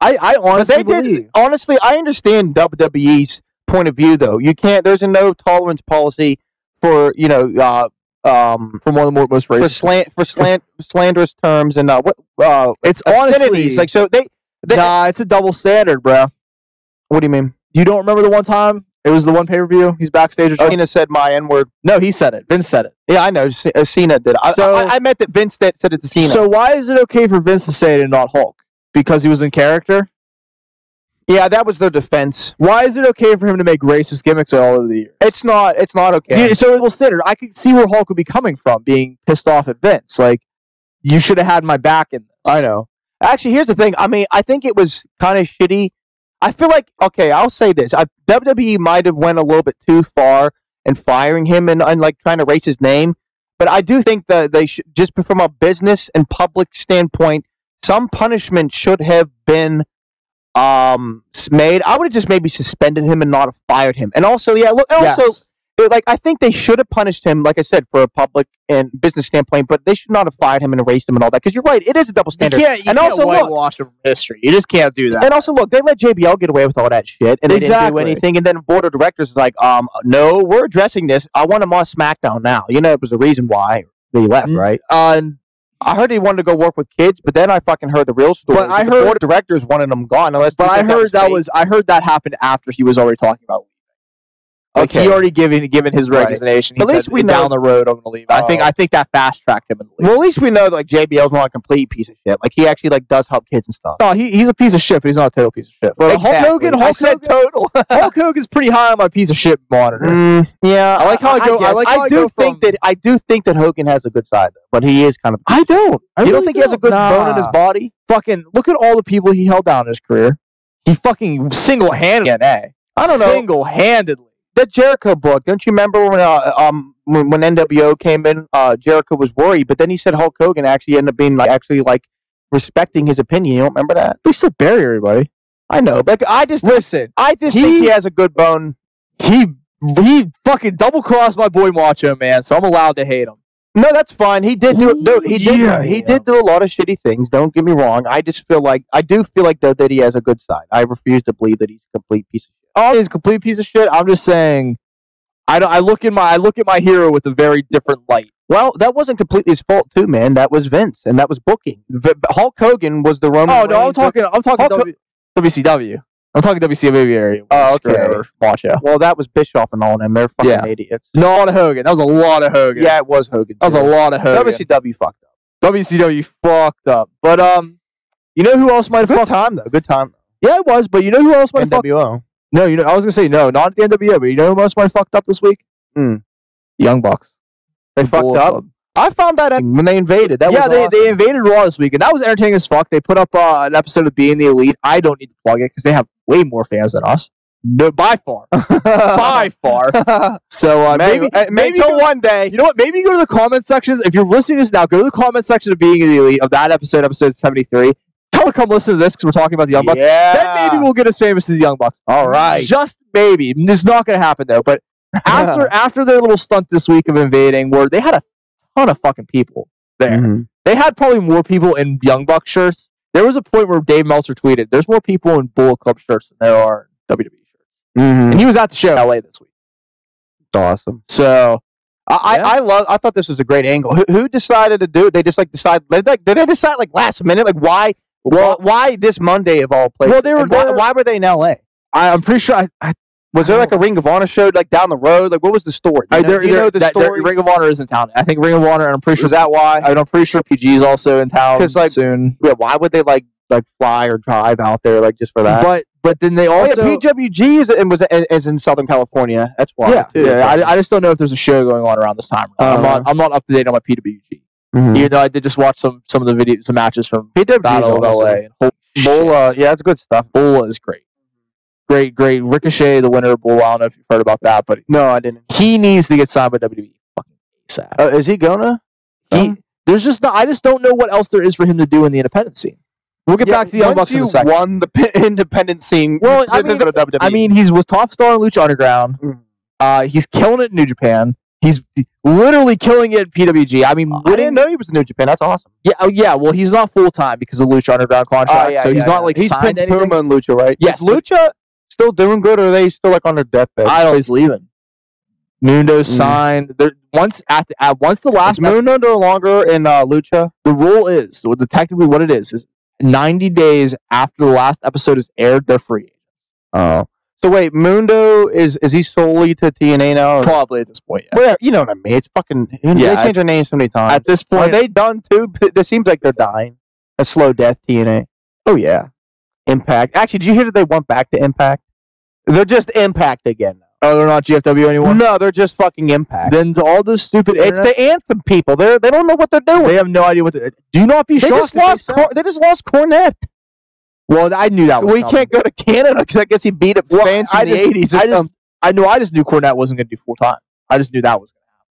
I honestly believe. Honestly, I understand WWE's point of view, though. You can't. There's a no tolerance policy for from one of the most racist for slanderous terms and it's honestly like so they it's a double standard, bro. What do you mean? You don't remember the one time? It was the one pay-per-view. He's backstage. Cena said my N-word. No, he said it. Vince said it. Yeah, I know. Cena did. I meant that Vince said it to Cena. So why is it okay for Vince to say it and not Hulk? Because he was in character? Yeah, that was their defense. Why is it okay for him to make racist gimmicks all over the years? It's not okay. Yeah, so it was standard. I could see where Hulk would be coming from, being pissed off at Vince. Like, you should have had my back in this. I know. Actually, here's the thing. I mean, I think it was kind of shitty. I feel like, okay, I'll say this. WWE might have went a little bit too far in firing him and like trying to erase his name. But I do think that they should, just from a business and public standpoint, some punishment should have been made. I would have just maybe suspended him and not have fired him. And also, yeah, look, also, like, I think they should have punished him, like I said, for a public and business standpoint, but they should not have fired him and erased him and all that. Because you're right, it is a double standard. You can't whitewash him from history. You just can't do that. And also, look, they let JBL get away with all that shit, and they didn't do anything. And then the board of directors is like, no, we're addressing this. I want him on SmackDown now. You know, it was a reason why they left, right? I heard he wanted to go work with kids, but then I fucking heard the real story. But I heard the board of directors wanted him gone. But I heard that happened after he was already talking about leaving. Like he already given his resignation. He at least we know down the road I'm going to leave. I think that fast tracked him. Well, at least we know that like JBL's not a complete piece of shit. Like he actually like does help kids and stuff. No, he's a piece of shit, but he's not a total piece of shit. But exactly. Hulk Hogan, total. Hulk Hogan's pretty high on my piece of shit monitor. Yeah, I like how I go. I do think that Hogan has a good side though, but he is kind of. I don't. You don't think he has a good bone in his body? Fucking look at all the people he held down in his career. He fucking single-handedly. I don't know. Single-handedly. That Jericho book, don't you remember when NWO came in? Jericho was worried, but then he said Hulk Hogan actually ended up being like respecting his opinion. You don't remember that? He said bury everybody. I know, but I just think he has a good bone. He fucking double crossed my boy Macho Man, so I'm allowed to hate him. No, that's fine. He did do he did do a lot of shitty things. Don't get me wrong. I do feel like though that he has a good side. I refuse to believe that he's a complete piece of shit. Oh, he's a complete piece of shit. I'm just saying. I look at my hero with a very different light. Well, that wasn't completely his fault too, man. That was Vince, and that was booking. Hulk Hogan was the Roman. Oh no, I'm talking WCW. I'm talking WCW area. Oh, okay. Watch out. Well, that was Bischoff and all of them. They're fucking idiots. No, a lot of Hogan. That was a lot of Hogan. Yeah, it was Hogan. That was a lot of Hogan. WCW fucked up. WCW fucked up. But you know who else might have fucked up? Good time. Yeah, it was. But you know who else might have fucked up? No, I was gonna say no, not at the NWO. But you know who else might have fucked up this week? Young Bucks. They fucked up. I found that when they invaded. That was awesome. They invaded Raw this week, and that was entertaining as fuck. They put up an episode of Being the Elite. I don't need to plug it because they have way more fans than us. No, by far. By far. So maybe one day. You know what? Maybe go to the comment sections. If you're listening to this now, go to the comment section of Being the Elite of that episode 73. Tell them to come listen to this because we're talking about the Young Bucks. Yeah. Then maybe we'll get as famous as the Young Bucks. All right. Just maybe. It's not going to happen, though. But after their little stunt this week of invading, where they had a ton of fucking people there. Mm-hmm. They had probably more people in Young Bucks shirts. There was a point where Dave Meltzer tweeted, there's more people in Bullet Club shirts than there are in WWE shirts. Mm-hmm. And he was at the show in LA this week. It's awesome. So I thought this was a great angle. Who decided to do it? They just decided. Did they decide last minute? Why? Well, why this Monday of all places? Well, why were they in LA? I'm pretty sure. Was there a Ring of Honor show down the road? What was the story? You know the story? Ring of Honor is in town. I think Ring of Honor, and I'm pretty sure. Is that why? I'm pretty sure PG is also in town soon. Yeah, why would they fly or drive out there just for that? But then they also PWG is in Southern California. That's why. Yeah, too. Yeah. I just don't know if there's a show going on around this time. I'm not up to date on my PWG. Mm-hmm. Even though I did just watch some of the videos, some matches from Battle of LA. Bola, yeah, that's good stuff. Bola is great. Great. Ricochet, the winner of Bola. I don't know if you've heard about that, but no, I didn't. He needs to get signed by WWE fucking ASAP. Is he gonna? There's just not. I just don't know what else there is for him to do in the independent scene. We'll get back to the Young Bucks in a second. Won the independent scene. Well, I mean, he was top star in Lucha Underground. He's killing it in New Japan. He's literally killing it at PWG. I mean, I didn't know he was in New Japan. That's awesome. Yeah. Well, he's not full time because of Lucha Underground contract, so he's not he's signed anything. Puma and Lucha, right? Yes. Is Lucha still doing good, or are they still on their deathbed? I don't know. He's leaving. Mundo's signed. Once the last. Is Mundo no longer in Lucha? The rule is technically what it is 90 days after the last episode is aired, they're free agents. Oh. So wait, Mundo is he solely to TNA now? Probably at this point. Yeah. Well, you know what I mean. It's fucking. They change their names so many times. At this point, are they done too? It seems like they're dying. A slow death, TNA. Oh yeah. Impact. Actually, did you hear that they went back to Impact? They're just Impact again. Oh, they're not GFW anymore? No, they're just fucking Impact. Then all those stupid. It's the Anthem people. They don't know what they're doing. They have no idea what. Do not be shocked. They just lost Cornette. Well, I knew that was We can't go to Canada because I guess he beat up fans in the 80s. I just knew Cornette wasn't going to do full time. I just knew that was going to happen.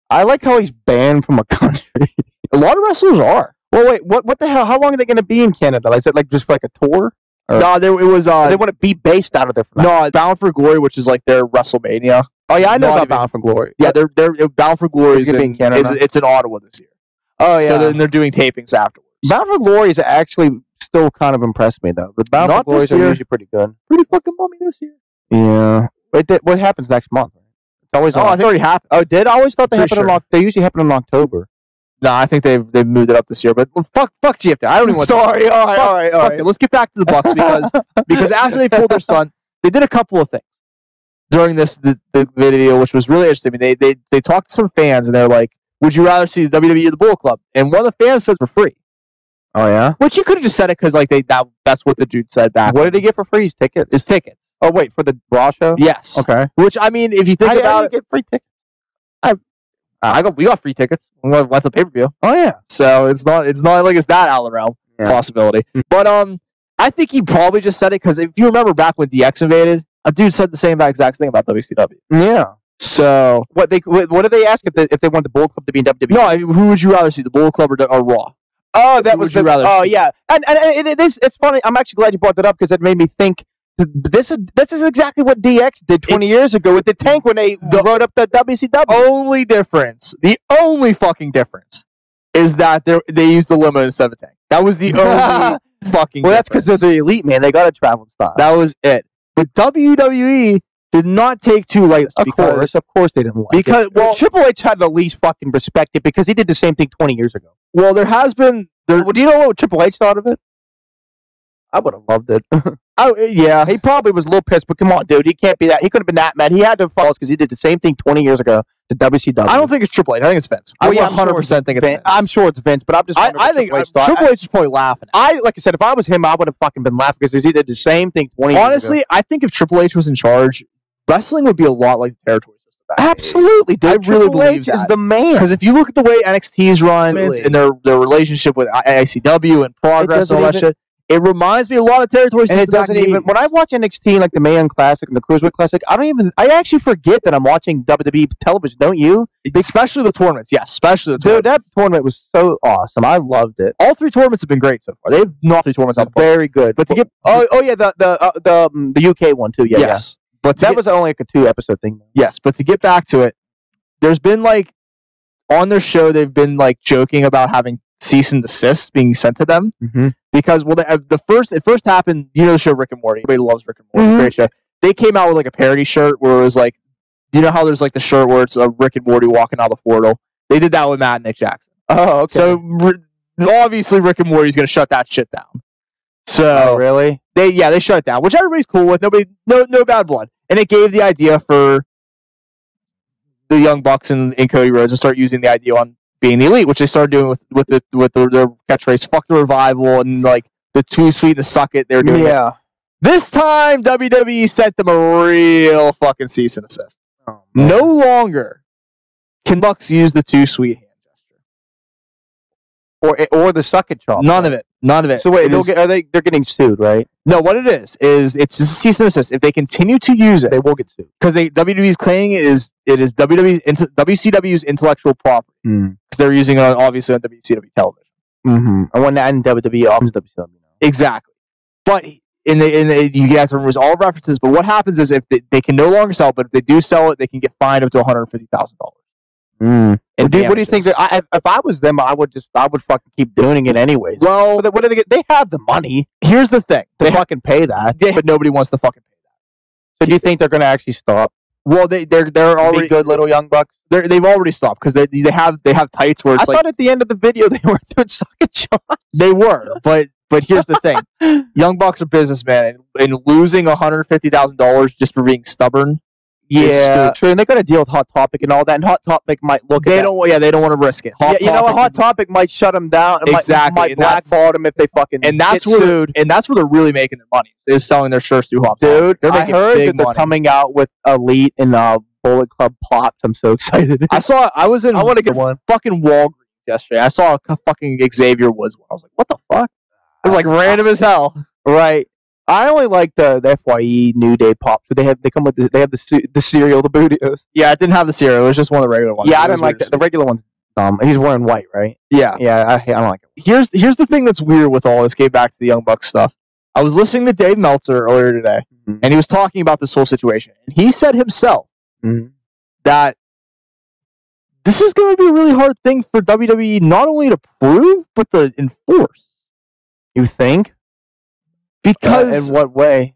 I like how he's banned from a country. A lot of wrestlers are. Well, wait, what the hell? How long are they going to be in Canada? Is it like just for like a tour? No, it was. They want to be based out of there. No, Bound for Glory, which is like their WrestleMania. Oh yeah, I know about Bound for Glory. Yeah, they're Bound for Glory is in Canada. It's in Ottawa this year. Oh yeah. So then they're doing tapings afterwards. Bound for Glory is actually still kind of impressed me though. But Bound for Glory is usually pretty good. Pretty fucking bummy this year. Yeah. Wait, what happens next month? It's always. I think it already happened. Oh, did I always thought they happened in They usually happen in October. No, I think they've moved it up this year. But fuck GFT. I don't even want. Sorry. All right. Let's get back to the Bucks because after they pulled their stunt, they did a couple of things during the video, which was really interesting. I mean, they talked to some fans and they're like, "Would you rather see the WWE or the Bullet Club?" And one of the fans said for free. Oh yeah. Which you could have just said it because like that's what the dude said back. What did he get for free? His tickets. His tickets. Oh wait, for the Raw show. Yes. Okay. Which I mean, if you think about it, get free tickets. We got free tickets. We went to pay-per-view. Oh yeah. So it's not like it's that out of the realm possibility. But I think he probably just said it because if you remember back when DX invaded, a dude said the same exact thing about WCW. Yeah. So what did they ask if they want the Bullet Club to be in WWE? No, who would you rather see, the Bullet Club or Raw? Oh, that was yeah. And it's funny. I'm actually glad you brought that up because it made me think. This is exactly what DX did 20 years ago with the Tank when they wrote up the WCW. The only fucking difference is that they used the limo instead of a tank. That was the only fucking Well, that's because they're the elite, man. They got to travel style. That was it. But WWE did not take too lightly. Of course they didn't like it. Well, Triple H had the least fucking respect it because he did the same thing 20 years ago. Well, there has been... Well, do you know what Triple H thought of it? I would have loved it. Oh, yeah. He probably was a little pissed, but come on, dude. He can't be that. He could have been that mad. He had to follow us because he did the same thing 20 years ago to WCW. I don't think it's Triple H. I think it's Vince. I 100% think it's Vince. I'm sure it's Vince, but I'm just wondering I think Triple H is probably laughing at it. Like I said, if I was him, I would have fucking been laughing because he did the same thing 20 years ago. Honestly, I think if Triple H was in charge, wrestling would be a lot like the territory system. Absolutely, dude. I really believe H is the man. Because if you look at the way NXT's run and their relationship with ICW and Progress and all that shit, it reminds me a lot of territory system. And it doesn't even. When I watch NXT, like the Mae Young Classic and the Cruiserweight Classic, I actually forget that I'm watching WWE television. Don't you? Especially the tournaments. Yes, especially the tournaments. Dude, that tournament was so awesome. I loved it. All three tournaments have been great so far. They've knocked three tournaments out. Very good. But to get the UK one too. Yeah. Yes. Yeah. But that was only like a 2-episode thing. Yes, but to get back to it, there's been like on their show they've been like joking about having cease and desist being sent to them because it first happened. You know the show Rick and Morty. Everybody loves Rick and Morty. Great show. They came out with like a parody shirt where it was like, you know how there's like the shirt where it's a Rick and Morty walking out of the portal. They did that with Matt and Nick Jackson. Oh, okay. So obviously Rick and Morty's going to shut that shit down. So really, they shut it down, which everybody's cool with. No bad blood, and it gave the idea for the Young Bucks and Cody Rhodes to start using the idea on being the elite, which they started doing with their catchphrase "fuck the revival" and like the too sweet to suck it. They're doing it. This time WWE sent them a real fucking cease and desist. Oh, no longer can Bucks use the too sweet hand gesture or the suck it chop. None of it. So wait, they're getting sued, right? No, what it is it's just a cease and desist. If they continue to use it, they will get sued because WWE's claiming it is WCW's intellectual property because they're using it obviously on WCW television. And when that in WWE owns WCW, exactly. But you have to remove all references. But what happens is if they can no longer sell it, but if they do sell it, they can get fined up to $150,000. What do you think? That if I was them, I would fucking keep doing it anyways. Well, what do they get? They have the money. Here's the thing: they fucking pay that, but nobody wants to fucking pay that. So do you think they're going to actually stop? Well, they're already good little Young Bucks. They've already stopped because they have tights where it's I thought at the end of the video they were doing socket shots. They were, but here's the thing: Young Bucks are businessmen, and losing $150,000 just for being stubborn. Yeah, true. And they got to deal with Hot Topic and all that. And Hot Topic might look. They don't want to risk it. You know what? Hot Topic might shut them down. Exactly. Might blackball them if they fucking get sued. And that's where they're really making their money. Is selling their shirts through Hot Topic. Dude, I heard that they're coming out with Elite and Bullet Club Plopped. I'm so excited. I want to get one. Fucking Walgreens yesterday. I saw a fucking Xavier Woods one. I was like, what the fuck? It was like random as hell. Right. I only like the FYE New Day pop. They have the cereal, the Bootios. Yeah, it didn't have the cereal. It was just one of the regular ones. Yeah, I didn't like that. The regular one's dumb. He's wearing white, right? Yeah. Yeah, I don't like it. Here's the thing that's weird with all this. Get back to the Young Bucks stuff. I was listening to Dave Meltzer earlier today, and he was talking about this whole situation. And he said himself that this is going to be a really hard thing for WWE not only to prove, but to enforce. You think? Because in what way?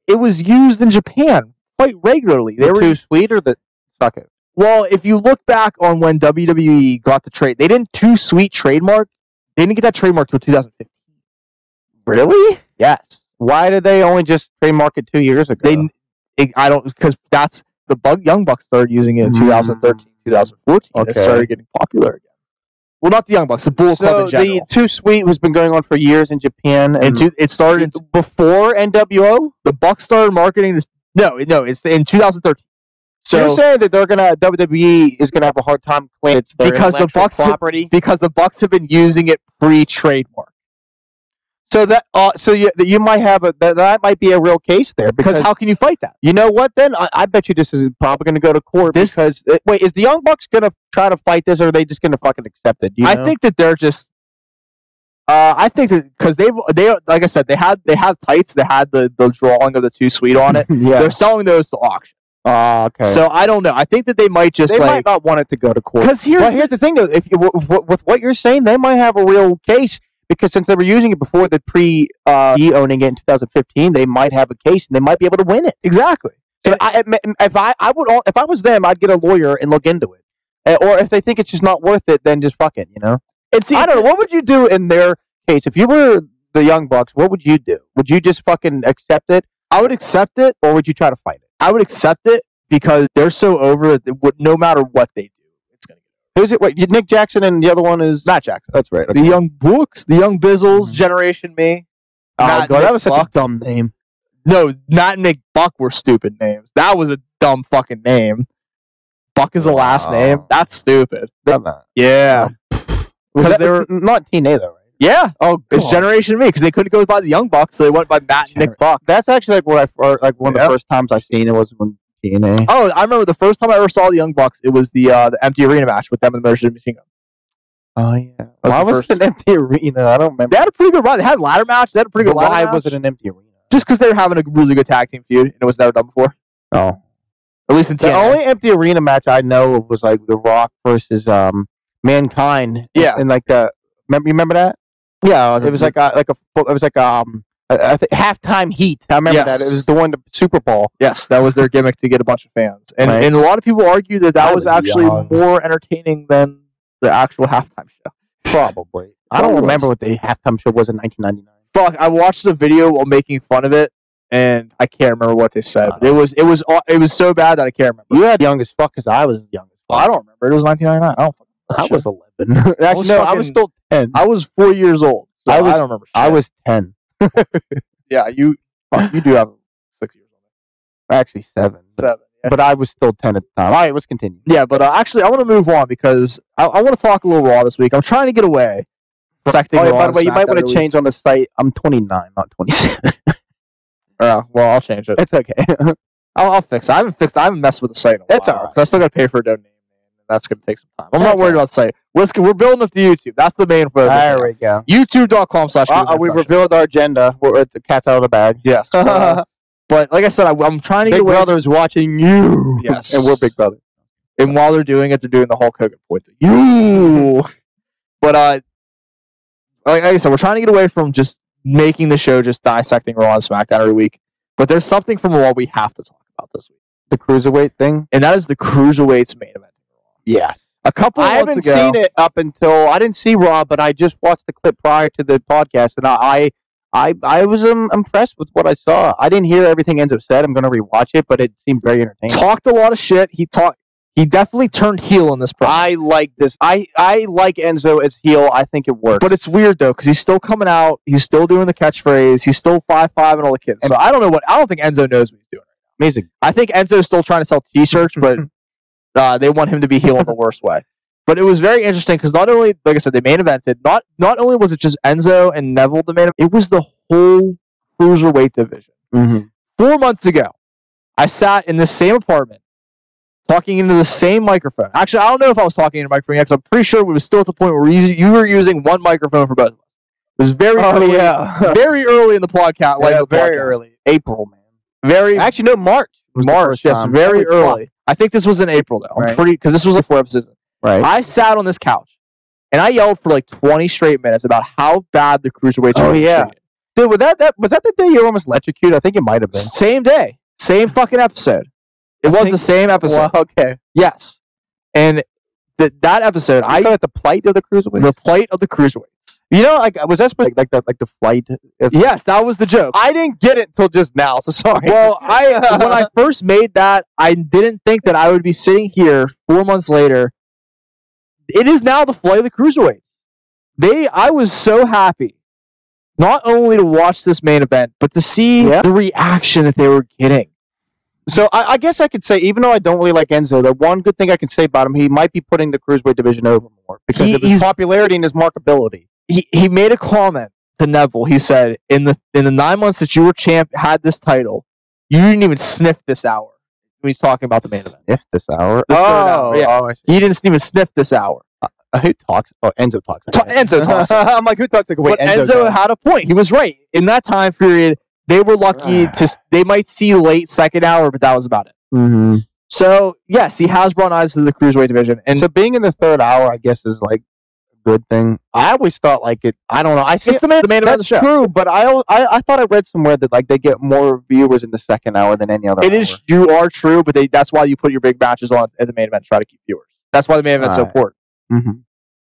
It was used in Japan quite regularly. They were too sweet, or the fuck it. Well, if you look back on when WWE got the trade, they didn't too sweet trademark. They didn't get that trademark until 2015. Really? Yes. Why did they only just trademark it 2 years ago? Because that's Young Bucks started using it in 2013, 2014. Okay. It started getting popular again. Well, not the Young Bucks, the Bullet Club in general. The Too Sweet has been going on for years in Japan. And it started before NWO? The Bucks started marketing this. No, it's in 2013. So you're saying that WWE is gonna have a hard time claiming it's their intellectual property? Because the Bucks have been using it pre-trademark. So you might have that might be a real case there. Because how can you fight that? You know what? Then I bet you this is probably going to go to court. Wait, is the Young Bucks going to try to fight this, or are they just going to fucking accept it? I think that they're just. I think that because they like I said, they have tights. They had the drawing of the Too Sweet on it. Yeah. They're selling those to auction. Okay. So I don't know. I think that they might just might not want it to go to court. Because here's the thing though. With what you're saying, they might have a real case. Because since they were using it before the owning it in 2015, they might have a case and they might be able to win it. Exactly. So if I was them, I'd get a lawyer and look into it. Or if they think it's just not worth it, then just fuck it. You know. And see, I don't know. What would you do in their case if you were the Young Bucks? What would you do? Would you just fucking accept it? I would accept it, or would you try to fight it? I would accept it because they're so over it. No matter what they do. Who's it? Wait, Nick Jackson and the other one is Matt Jackson. That's right. Okay. The Young Bucks, the Young Bizzles, Generation Me. Oh god, that was such a dumb name. No, Matt and Nick Buck were stupid names. That was a dumb fucking name. Buck is the last name. That's stupid. Yeah. Because they were not TNA though, right? Yeah. Oh, it's Generation Me because they couldn't go by the Young Bucks, so they went by Matt and Nick Buck. That's actually one of the first times I seen it was when TNA. Oh, I remember the first time I ever saw the Young Bucks. It was the empty arena match with them and the Motor Machine Gun. Oh yeah. Why was it an empty arena? I don't remember. They had a pretty good run. They had a ladder match. They had a pretty good ladder match. Why was it an empty arena? Just because they were having a really good tag team feud and it was never done before. Oh. At least in TNA. The only empty arena match I know was like The Rock versus Mankind. Yeah. And like remember that? Yeah. It was like I think halftime heat. I remember that. It was the one, the Super Bowl. Yes, that was their gimmick to get a bunch of fans. And right. And a lot of people argue that was actually more entertaining than the actual halftime show. Probably. I don't remember what the halftime show was in 1999. Fuck, I watched the video while making fun of it, and I can't remember what they said. It was so bad that I can't remember. You had young as fuck because I was young as fuck. Well, I don't remember. It was 1999. I was 11. Actually, no, I was still 10. I was 4 years old. So I don't remember shit. I was 10. Yeah, you do have 6 years old. Actually, 7. 7. Yeah. But I was still 10 at the time. All right, let's continue. Yeah, but actually, I want to move on because I want to talk a little Raw this week. I'm trying to get away. By the way, you might want to change on the site. I'm 29, not 27. Well, I'll change it. It's okay. I'll fix it. I haven't messed with the site in a while. It's all right. I still got to pay for a domain. That's going to take some time. I'm not worried about the site. We're building up the YouTube. That's the main focus. There we go. YouTube.com/. We revealed our agenda. We're the cat's out of the bag. Yes. But like I said, I'm trying to get away. Big Brother's watching you. Yes. And we're Big Brother. And while they're doing it, they're doing the Hulk Hogan point thing. You. But like I said, we're trying to get away from just making the show just dissecting Raw and SmackDown every week. But there's something from Raw we have to talk about this week. The Cruiserweight thing? And that is the Cruiserweights main event. Yes. A couple of months ago. I haven't seen it up until I didn't see Raw, but I just watched the clip prior to the podcast, and I was impressed with what I saw. I didn't hear everything Enzo said. I'm going to rewatch it, but it seemed very entertaining. Talked a lot of shit. He definitely turned heel in this program. I like this. I like Enzo as heel. I think it works. But it's weird though, because he's still coming out. He's still doing the catchphrase. He's still 5'5" and all the kids. So I don't think Enzo knows what he's doing. Amazing. I think Enzo's still trying to sell T-shirts, but they want him to be heel in the worst way. But it was very interesting because not only, like I said, they main evented. Not only was it just Enzo and Neville the main event, it was the whole cruiserweight division. 4 months ago, I sat in the same apartment, talking into the same microphone. Actually, I don't know if I was talking into a microphone yet, because I'm pretty sure we were still at the point where you were using one microphone for both of us. It was very early, very early in the podcast. Yeah, very early. April, man. Actually, no, March. March, yes, very early. I think this was in April, though. I'm pretty, because this was like 4 episodes. Right. I sat on this couch, and I yelled for like 20 straight minutes about how bad the cruiserweight was treated. Dude, was that the day you were almost electrocuted? I think it might have been. Same day. Same fucking episode. It was the same episode. Well, okay. Yes. And that episode, I got the plight of the cruiserweights. The plight of the cruiserweights. You know, like was that like the flight? Yes, that was the joke. I didn't get it until just now, so sorry. Well, when I first made that, I didn't think that I would be sitting here 4 months later. It is now the flight of the cruiserweights. I was so happy, not only to watch this main event, but to see the reaction that they were getting. So I guess I could say, even though I don't really like Enzo, the one good thing I can say about him, he might be putting the cruiserweight division over more because of his popularity and his marketability. He made a comment to Neville. He said, "In the 9 months that you were had this title, you didn't even sniff this hour." When he's talking about the main event. Sniff this hour? He didn't even sniff this hour. Who talks? Oh, Enzo talks. Enzo talks. I'm like, who talks? Like, wait, but Enzo had a point. He was right. In that time period, they were lucky they might see late second hour, but that was about it. So, yes, he has brought eyes to the cruiserweight division. And so being in the third hour, I guess, is like a good thing. I always thought like it. I don't know. It's the main event of the show. That's true, but I thought I read somewhere that like they get more viewers in the second hour than any other. You are true, but that's why you put your big matches on at the main event to try to keep viewers. That's why the main event's so important.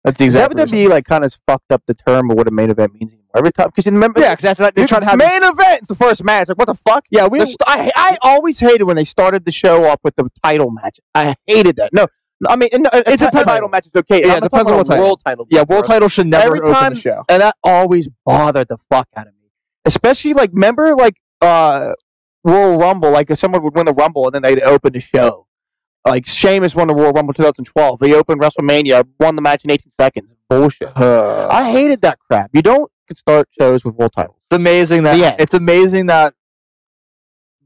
That's the exact WWE like kind of fucked up the term of what a main event means anymore. Every time, because you remember, because after that they tried to have main event's the first match. Like what the fuck? Yeah, I always hated when they started the show off with the title match. I hated that. No, I mean, it depends. Title match is okay. Yeah, it depends on what world title. Yeah, world title should never open the show. And that always bothered the fuck out of me. Especially like, remember like Royal Rumble, like if someone would win the Rumble and then they'd open the show. Like Sheamus won the Royal Rumble 2012. He opened WrestleMania, won the match in 18 seconds. Bullshit. I hated that crap. You don't start shows with world titles. It's amazing that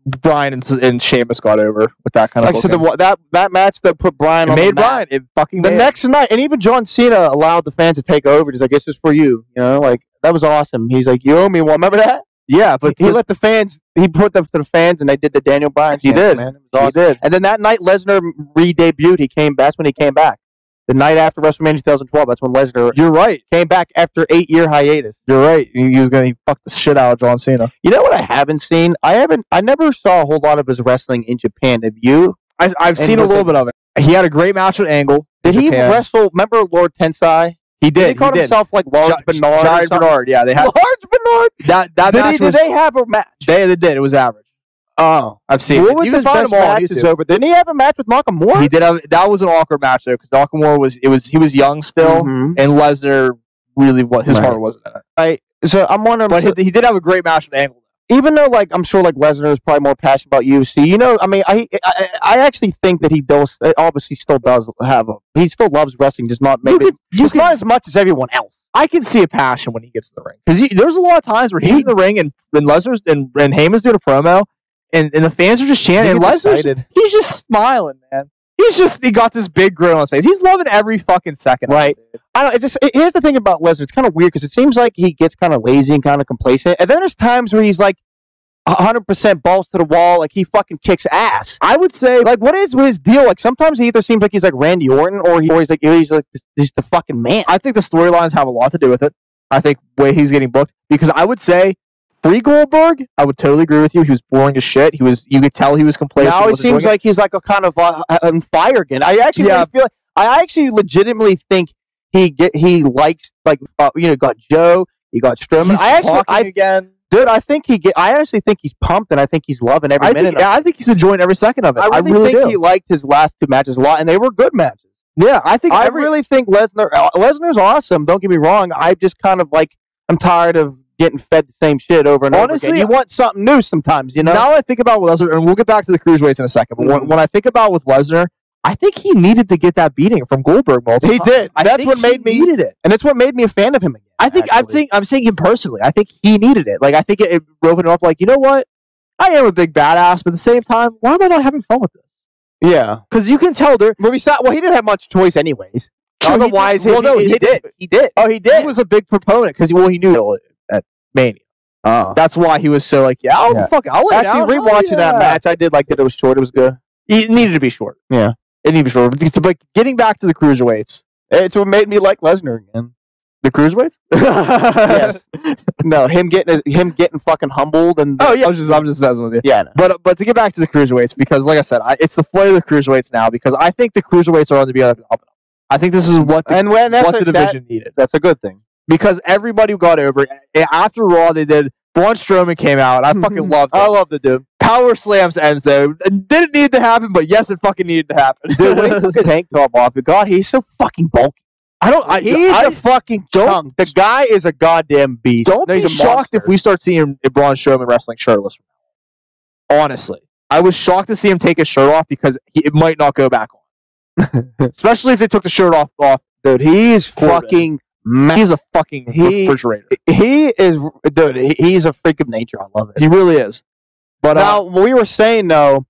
Bryan and Sheamus got over with that kind of. Like so, that match that put Bryan on the map. It fucking the next night, and even John Cena allowed the fans to take over. He's like, "This is for you." You know, like that was awesome. He's like, "You owe me one." Remember that? Yeah, but he let the fans. He put them to the fans, and they did the Daniel Bryan. He did, man. It was awesome. And then that night, Lesnar re-debuted. That's when he came back. The night after WrestleMania 2012. That's when Lesnar. You're right. Came back after 8-year hiatus. You're right. He fucked the shit out of John Cena. You know what I haven't seen? I never saw a whole lot of his wrestling in Japan. Have you? I've seen a little bit of it. He had a great match with Angle. Did he wrestle? Remember Lord Tensai? He did. He called himself like Large Bernard. Giant Bernard. Yeah, they had Large Bernard. That match did they have a match? They did. It was average. Oh, I've seen. What was his best matches over? Didn't he have a match with Nakamura? He did. That was an awkward match though, because Nakamura he was young still, and Lesnar really his heart wasn't in it. So I'm wondering, but he did have a great match with Angle. Even though, like, I'm sure, like, Lesnar is probably more passionate about UFC. You know, I mean, I actually think that he does. Obviously, still does have he still loves wrestling, just not maybe just not as much as everyone else. I can see a passion when he gets in the ring because there's a lot of times where he's in the ring and Lesnar's and Heyman's doing a promo and the fans are just chanting. And Lesnar's he's just smiling, man. He got this big grin on his face. He's loving every fucking second. Right. I don't. Here's the thing about Lesnar. It's kind of weird because it seems like he gets kind of lazy and kind of complacent, and then there's times where he's like 100% balls to the wall, like he fucking kicks ass. I would say, like, what is his deal? Like sometimes he either seems like he's like Randy Orton, or he's like he's the fucking man. I think the storylines have a lot to do with it. I think the way he's getting booked, because I would say. Pre-Goldberg, I would totally agree with you. He was boring as shit. You could tell he was complacent. Now he seems like he's like a kind of on fire again. I actually really feel like I actually legitimately think he likes got Joe, he got Strowman. Dude, I actually think he's pumped and I think he's loving every minute. I think he's enjoying every second of it. I really think he liked his last two matches a lot, and they were good matches. Yeah, I really think Lesnar's awesome. Don't get me wrong. I just kind of like I'm tired of getting fed the same shit over and over again. You want something new sometimes, you know? Now I think about Lesnar, and we'll get back to the cruiserweights in a second, but when I think about with Lesnar, I think he needed to get that beating from Goldberg multiple He times. did. That's what made me needed it, and that's what made me a fan of him again. I'm saying him personally. I think he needed it. Like I think it opened him up. Like, you know what? I am a big badass, but at the same time, why am I not having fun with this? Yeah, because you can tell there. Well, he didn't have much choice anyways. True, Otherwise, he did. He did. Oh, he did. He was a big proponent because he knew it at Mania. That's why he was so like, I'll lay Actually, down. rewatching that match, I did like that it was short. It was good. It needed to be short. Yeah, it needed to be short. But getting back to the cruiserweights, it's what made me like Lesnar again. The cruiserweights? Yes. No, him getting fucking humbled and. Oh yeah, I'm just messing with you. Yeah. No. But to get back to the cruiserweights, because like I said, it's the flight of the cruiserweights now, because I think the cruiserweights are on the be up. I think this is what the division needed. That's a good thing. Because everybody got over. After Raw, they did. Braun Strowman came out. I fucking loved it. I love the dude. Power slams Enzo. It didn't need to happen, but yes, it fucking needed to happen. Dude, when he took his tank top off, God, he's so fucking bulky. He's a fucking chunk. The guy is a goddamn beast. Don't be shocked if we start seeing Braun Strowman wrestling shirtless. Honestly, I was shocked to see him take his shirt off because it might not go back on. Especially if they took the shirt off. Dude, he's fucking. He's a fucking refrigerator. He is, dude. He's a freak of nature. I love it. He really is. But now, we were saying though,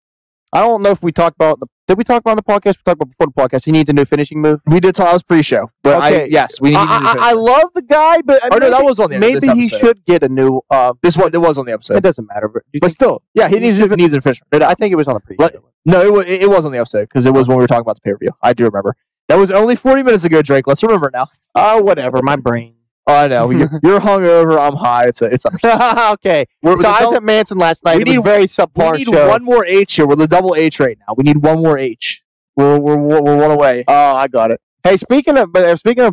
I don't know if we talked about did we talk about on the podcast? We talked about before the podcast. He needs a new finishing move. We did talk. I was pre-show, but okay. We need. I love the guy, but that was on the maybe he should get a new. It was on the episode. It doesn't matter, but still, yeah, he needs a finishing. I think it was on the pre-show. No, it was on the episode because it was when we were talking about the pay-per-view. I do remember. That was only 40 minutes ago, Drake. Let's remember it now. Oh, whatever. My brain. Oh, I know. You're hungover. I'm high. It's okay. So I was at Manson last night. It was very subpar. We need one more H here. We're the double H right now. We need one more H. We're one away. Oh, I got it. Hey, speaking of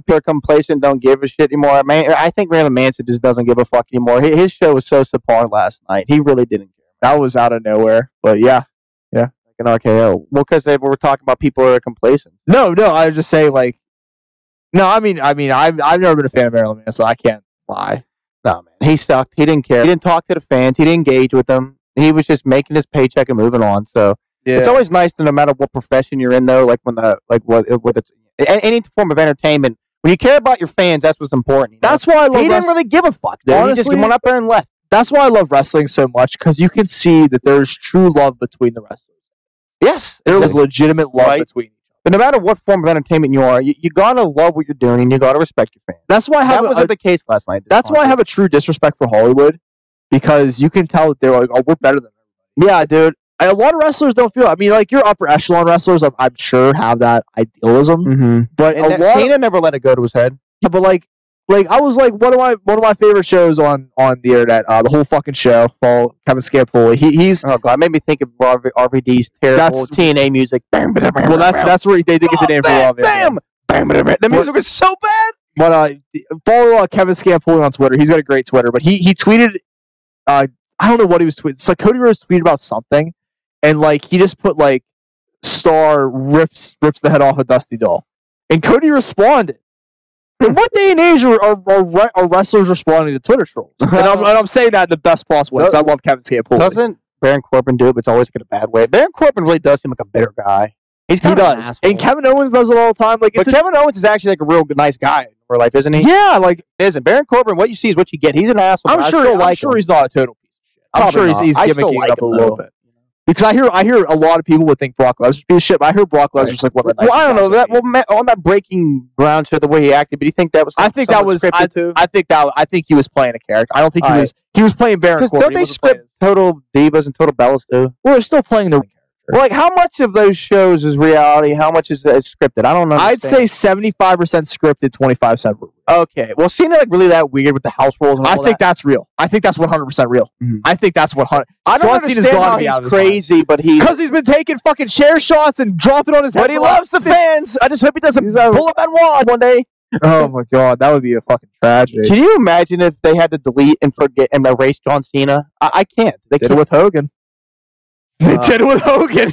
pure complacent, don't give a shit anymore. I think Marilyn Manson just doesn't give a fuck anymore. His show was so subpar last night. He really didn't care. That was out of nowhere. But yeah. Like an RKO. Well, because they were talking about people who are complacent. No. I was just saying like. No, I mean, I've never been a fan of Marilyn Manson, so I can't lie. No, man, he sucked. He didn't care. He didn't talk to the fans. He didn't engage with them. He was just making his paycheck and moving on. So it's always nice, no matter what profession you're in, though. Like what it's any form of entertainment. When you care about your fans, that's what's important. You know? That's why I love. He didn't really give a fuck. Dude. Honestly, he just went up there and left. That's why I love wrestling so much, because you can see that there's true love between the wrestlers. Yes, there's legitimate love between. But no matter what form of entertainment you are, you gotta love what you're doing and you gotta respect your fans. That's why that wasn't the case last night. That's why I have a true disrespect for Hollywood, because you can tell that they're like, oh, we're better than everybody. Yeah, dude. And a lot of wrestlers don't feel. I mean, like your upper echelon wrestlers, I'm sure have that idealism. Mm-hmm. But Cena never let it go to his head. Yeah, but like I was like one of my favorite shows on the internet, the whole fucking show, Kevin Scampoli. He's oh god, made me think of RVD's terrible TNA music. Well, that's where they did get the name for RVD. Damn, the music was so bad. But follow Kevin Scampoli on Twitter. He's got a great Twitter. But he tweeted, I don't know what he was tweeting. It's like Cody Rhodes tweeted about something, and like he just put like Star rips the head off a Dusty Doll, and Cody responded. In what day and age are wrestlers responding to Twitter trolls? And I'm saying that in the best possible way, because I love Kevin Scampoli. Doesn't Baron Corbin do it, but it's always in a bad way. Baron Corbin really does seem like a bitter guy. He does. And Kevin Owens does it all the time. But Kevin Owens is actually like a real nice guy in real life, isn't he? Yeah, like isn't Baron Corbin? What you see is what you get. He's an asshole. I'm sure he's not a total piece of shit. I'm sure he's gimmicking it up a little bit. Because I hear a lot of people would think Brock Lesnar's piece of shit, but I hear Brock Lesnar's like one of the nicest I don't know that. Well, on that Breaking Ground show, the way he acted, but do you think that was? I think that was scripted too. I think he was playing a character. I don't think he was playing Baron Corbin. Don't they script Total Divas and Total Bellas too? Well, they're still playing the. Well, like how much of those shows is reality? How much is scripted? I don't know. I'd say 75% scripted, 25% real. Okay. Well, seeing it like really that weird with the house rules and all I think that's real. I think that's 100% real. Mm-hmm. I think that's 100. I don't understand how he's crazy, but because he's been taking fucking chair shots and dropping on his head. But he loves the fans. I just hope he doesn't pull up that wall one day. Oh my god, that would be a fucking tragedy. Can you imagine if they had to delete and forget and erase John Cena? I can't. They did it with Hogan. They did it with Hogan.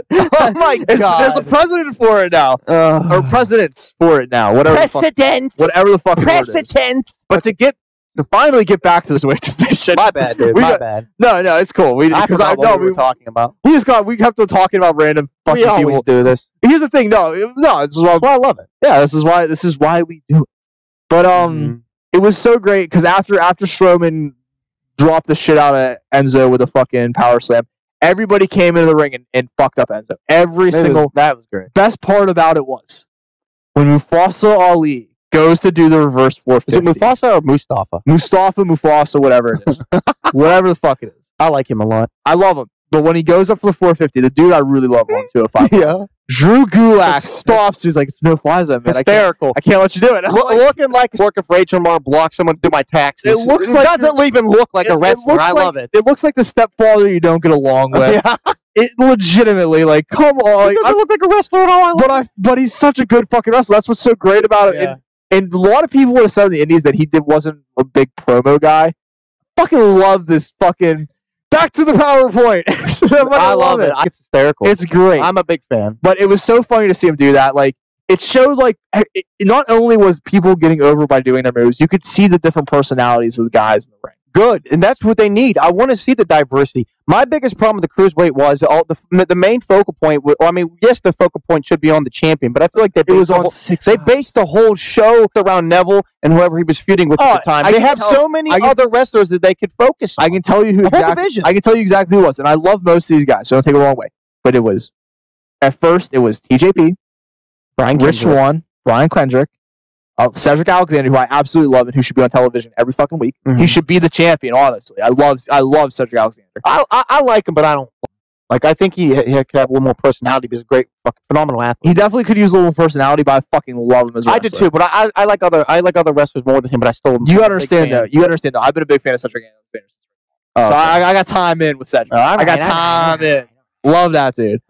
Oh my god! There's a president for it now, or presidents for it now. Whatever. President. Whatever the fuck. President. But to get to finally get back to this weight division. My bad, dude. My bad. No, it's cool. I forgot what we were talking about. We kept on talking about random fucking people. We always do this. Here's the thing. No, this is why I love it. Yeah, this is why we do it. But it was so great because after Strowman dropped the shit out of Enzo with a fucking power slam, everybody came into the ring and fucked up Enzo. That was great. Best part about it was when Mufasa Ali goes to do the reverse 450. Is it Mufasa or Mustafa? Mufasa, whatever it is. Whatever the fuck it is. I like him a lot. I love him. But when he goes up for the 450, the dude I really love on 205. Yeah. Drew Gulak stops. He's like, it's no fly zone, man. Hysterical. I can't let you do it. Looking like working for HMR block someone to do my taxes. It doesn't even look like a wrestler. I love it. It looks like the stepfather you don't get along with. Yeah. It legitimately, like, come on. He doesn't look like a wrestler at all. But he's such a good fucking wrestler. That's what's so great about it. Yeah. And a lot of people would have said in the Indies that he wasn't a big promo guy. Fucking love this fucking back to the PowerPoint. I love it. It's hysterical. It's great. I'm a big fan. But it was so funny to see him do that. Like, it showed like not only was people getting over by doing their moves, you could see the different personalities of the guys in the ring. Good, and that's what they need. I want to see the diversity. My biggest problem with the cruiserweight was the main focal point. Yes, the focal point should be on the champion, but I feel like they based the whole show around Neville and whoever he was feuding with at the time. They have so many other wrestlers that they could focus on. I can tell you I can tell you exactly who it was, and I love most of these guys, so don't take it the wrong way. But at first it was TJP, Rich Swann, Brian Kendrick, Cedric Alexander, who I absolutely love and who should be on television every fucking week. Mm-hmm. He should be the champion, honestly. I love Cedric Alexander. I like him, but I don't. Like, I think he could have a little more personality, but he's a great, fucking phenomenal athlete. He definitely could use a little personality, but I fucking love him as well. I did too, but I like other wrestlers more than him, but I still. You understand though. I've been a big fan of Cedric Alexander. So I got time in with Cedric. I got time in. Love that dude.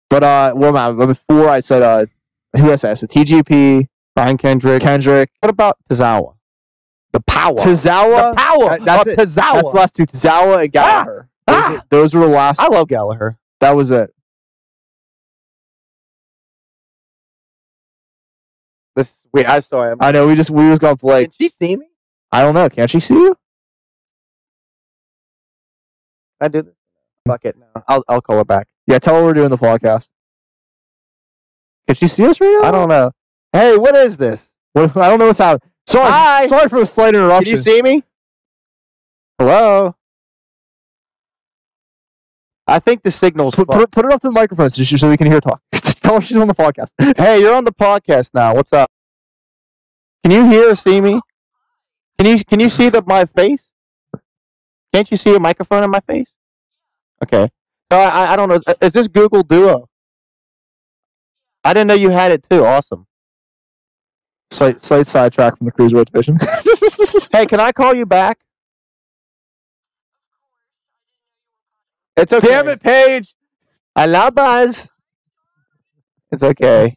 But before I said who did I say? I said TGP. Brian Kendrick. What about Tozawa? The power. Tozawa. The power. That's it. Tozawa. That's the last two. Tozawa and Gallagher. Those were the last. I love Gallagher. That was it. I saw him. I know. We just got Blake. Can she see me? I don't know. Can't she see you? I do this. Fuck it. No. I'll call her back. Yeah. Tell her we're doing the podcast. Can she see us right now? I don't know. Hey, what is this? I don't know what's happening. Sorry for the slight interruption. Can you see me? Hello? I think the signal's put it up to the microphone so we can hear talk. Tell her she's on the podcast. Hey, you're on the podcast now. What's up? Can you hear or see me? Can you see my face? Can't you see a microphone in my face? Okay. So I don't know. Is this Google Duo? I didn't know you had it too. Awesome. Slight sidetrack from the cruiserweight division. Hey, can I call you back? It's okay. Damn it, Paige! I love Buzz. It's okay.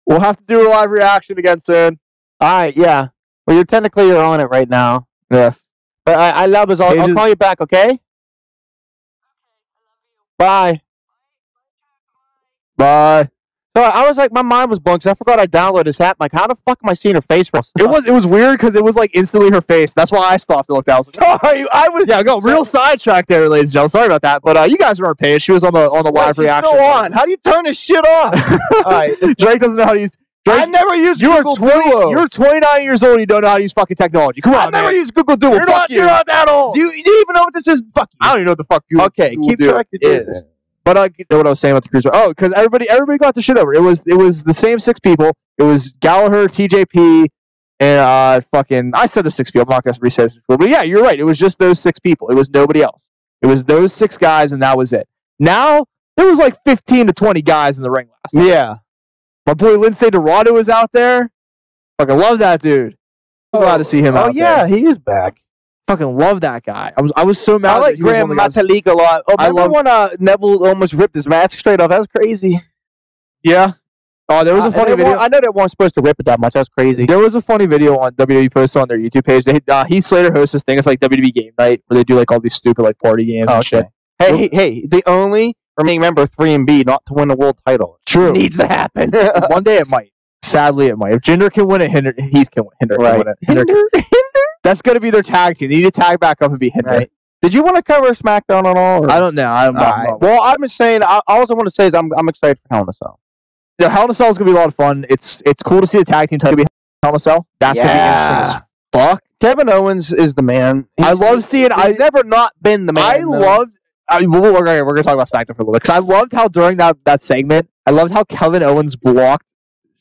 We'll have to do a live reaction again soon. All right, yeah. Well, you're on it right now. Yes. But I love Buzz. I'll call you back, okay? Bye. Bye. So I was like, my mind was blown because I forgot I downloaded this app. Like, how the fuck am I seeing her face? It was weird because it was like instantly her face. That's why I stopped and looked out. Real sidetrack there, ladies and gentlemen. Sorry about that, but you guys weren't paying. She was on the live reaction. Still on. How do you turn this shit off? All right. Drake doesn't know how to use. Drake, I never used Google Duo. You're 29 years old. And you don't know how to use fucking technology. Come on, I never used Google Duo. You're not that old. Do you even know what this is? Fuck you. I don't even know what the fuck Google keep track of is. But what I was saying about the cruiser. Oh, because everybody got the shit over. It was the same 6 people. It was Gallagher, TJP, and fucking. I said the 6 people. I'm not gonna re-say the 6 people. But yeah, you're right. It was just those 6 people. It was nobody else. It was those 6 guys, and that was it. Now there was like 15 to 20 guys in the ring last night. Yeah. My boy Lindsay Dorado was out there. Fucking love that dude. I'm glad to see him out there. Oh yeah, he is back. Fucking love that guy. I was so mad. I like Graham Metalik a lot. Oh, remember when Neville almost ripped his mask straight off? That was crazy. Yeah. Oh, there was a funny video. I know they weren't supposed to rip it that much. That was crazy. There was a funny video on WWE posted on their YouTube page. Heath Slater hosts this thing. It's like WWE Game Night where they do like all these stupid like party games and shit. Hey, the only remaining member of 3MB not to win the world title. True. It needs to happen. One day it might. Sadly, it might. If Jinder can win it, Heath can win it. Right. Hinder? That's going to be their tag team. They need to tag back up and be Hitman. Right. Did you want to cover SmackDown at all? Or? I don't know. All right. Well, I'm just saying. All I want to say is I'm excited for Hell in a Cell. The Hell in a Cell is going to be a lot of fun. It's cool to see the tag team title be Hell in a Cell. That's going to be interesting as fuck. Kevin Owens is the man. I love seeing. He's never not been the man. We're going to talk about SmackDown for a little bit because I loved how during that segment, I loved how Kevin Owens blocked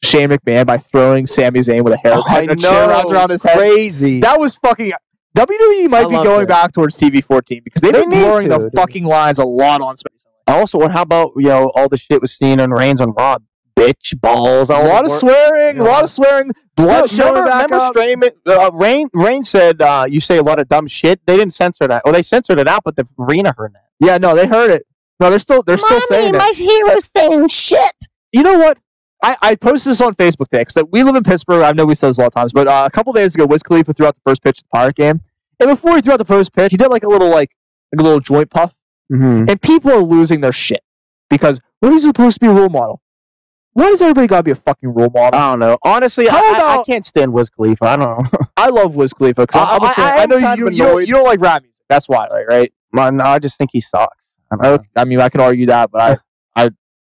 Shane McMahon by throwing Sami Zayn with a hairnet and a chair wrapped around his head. Crazy. That was fucking. WWE might be going back towards TV14 because they've been blurring the fucking lines a lot on SmackDown. Also, and how about all the shit with Cena and Reigns on Raw? Bitch balls. A lot of swearing. Blood showing back up. Reigns said, "You say a lot of dumb shit." They didn't censor that. Well, they censored it out, but the arena heard that. Yeah, no, they heard it. No, they're still saying it. My hero's saying shit. You know what? I posted this on Facebook today because we live in Pittsburgh. I know we said this a lot of times, but a couple days ago, Wiz Khalifa threw out the first pitch of the Pirate game, and before he threw out the first pitch, he did like a little joint puff, and people are losing their shit because what is he supposed to be a role model? Why does everybody gotta be a fucking role model? I don't know. Honestly, I can't stand Wiz Khalifa. I don't know. I love Wiz Khalifa because I'm a fan. I know you don't like rap music. That's why, right? No, I just think he sucks. I mean, I can argue that, but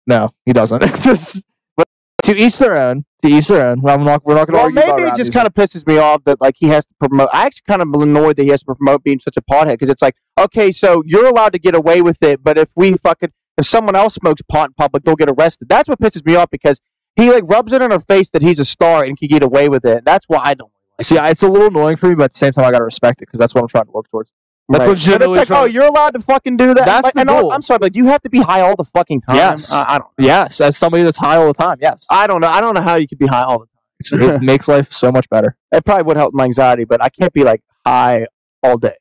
no, he doesn't. To each their own. We're not going to argue about maybe it just kind of pisses me off that he has to promote. I actually kind of annoyed that he has to promote being such a pothead because it's like, okay, so you're allowed to get away with it, but if someone else smokes pot in public, they'll get arrested. That's what pisses me off because he rubs it in her face that he's a star and can get away with it. That's why I don't like it. It's a little annoying for me, but at the same time, I got to respect it because that's what I'm trying to work towards. That's legitimately. It's you're allowed to fucking do that. That's the goal. I'm sorry, but you have to be high all the fucking time. Yes, I don't. Yes, as somebody that's high all the time. Yes, I don't know. I don't know how you could be high all the time. It makes life so much better. It probably would help my anxiety, but I can't be high all day.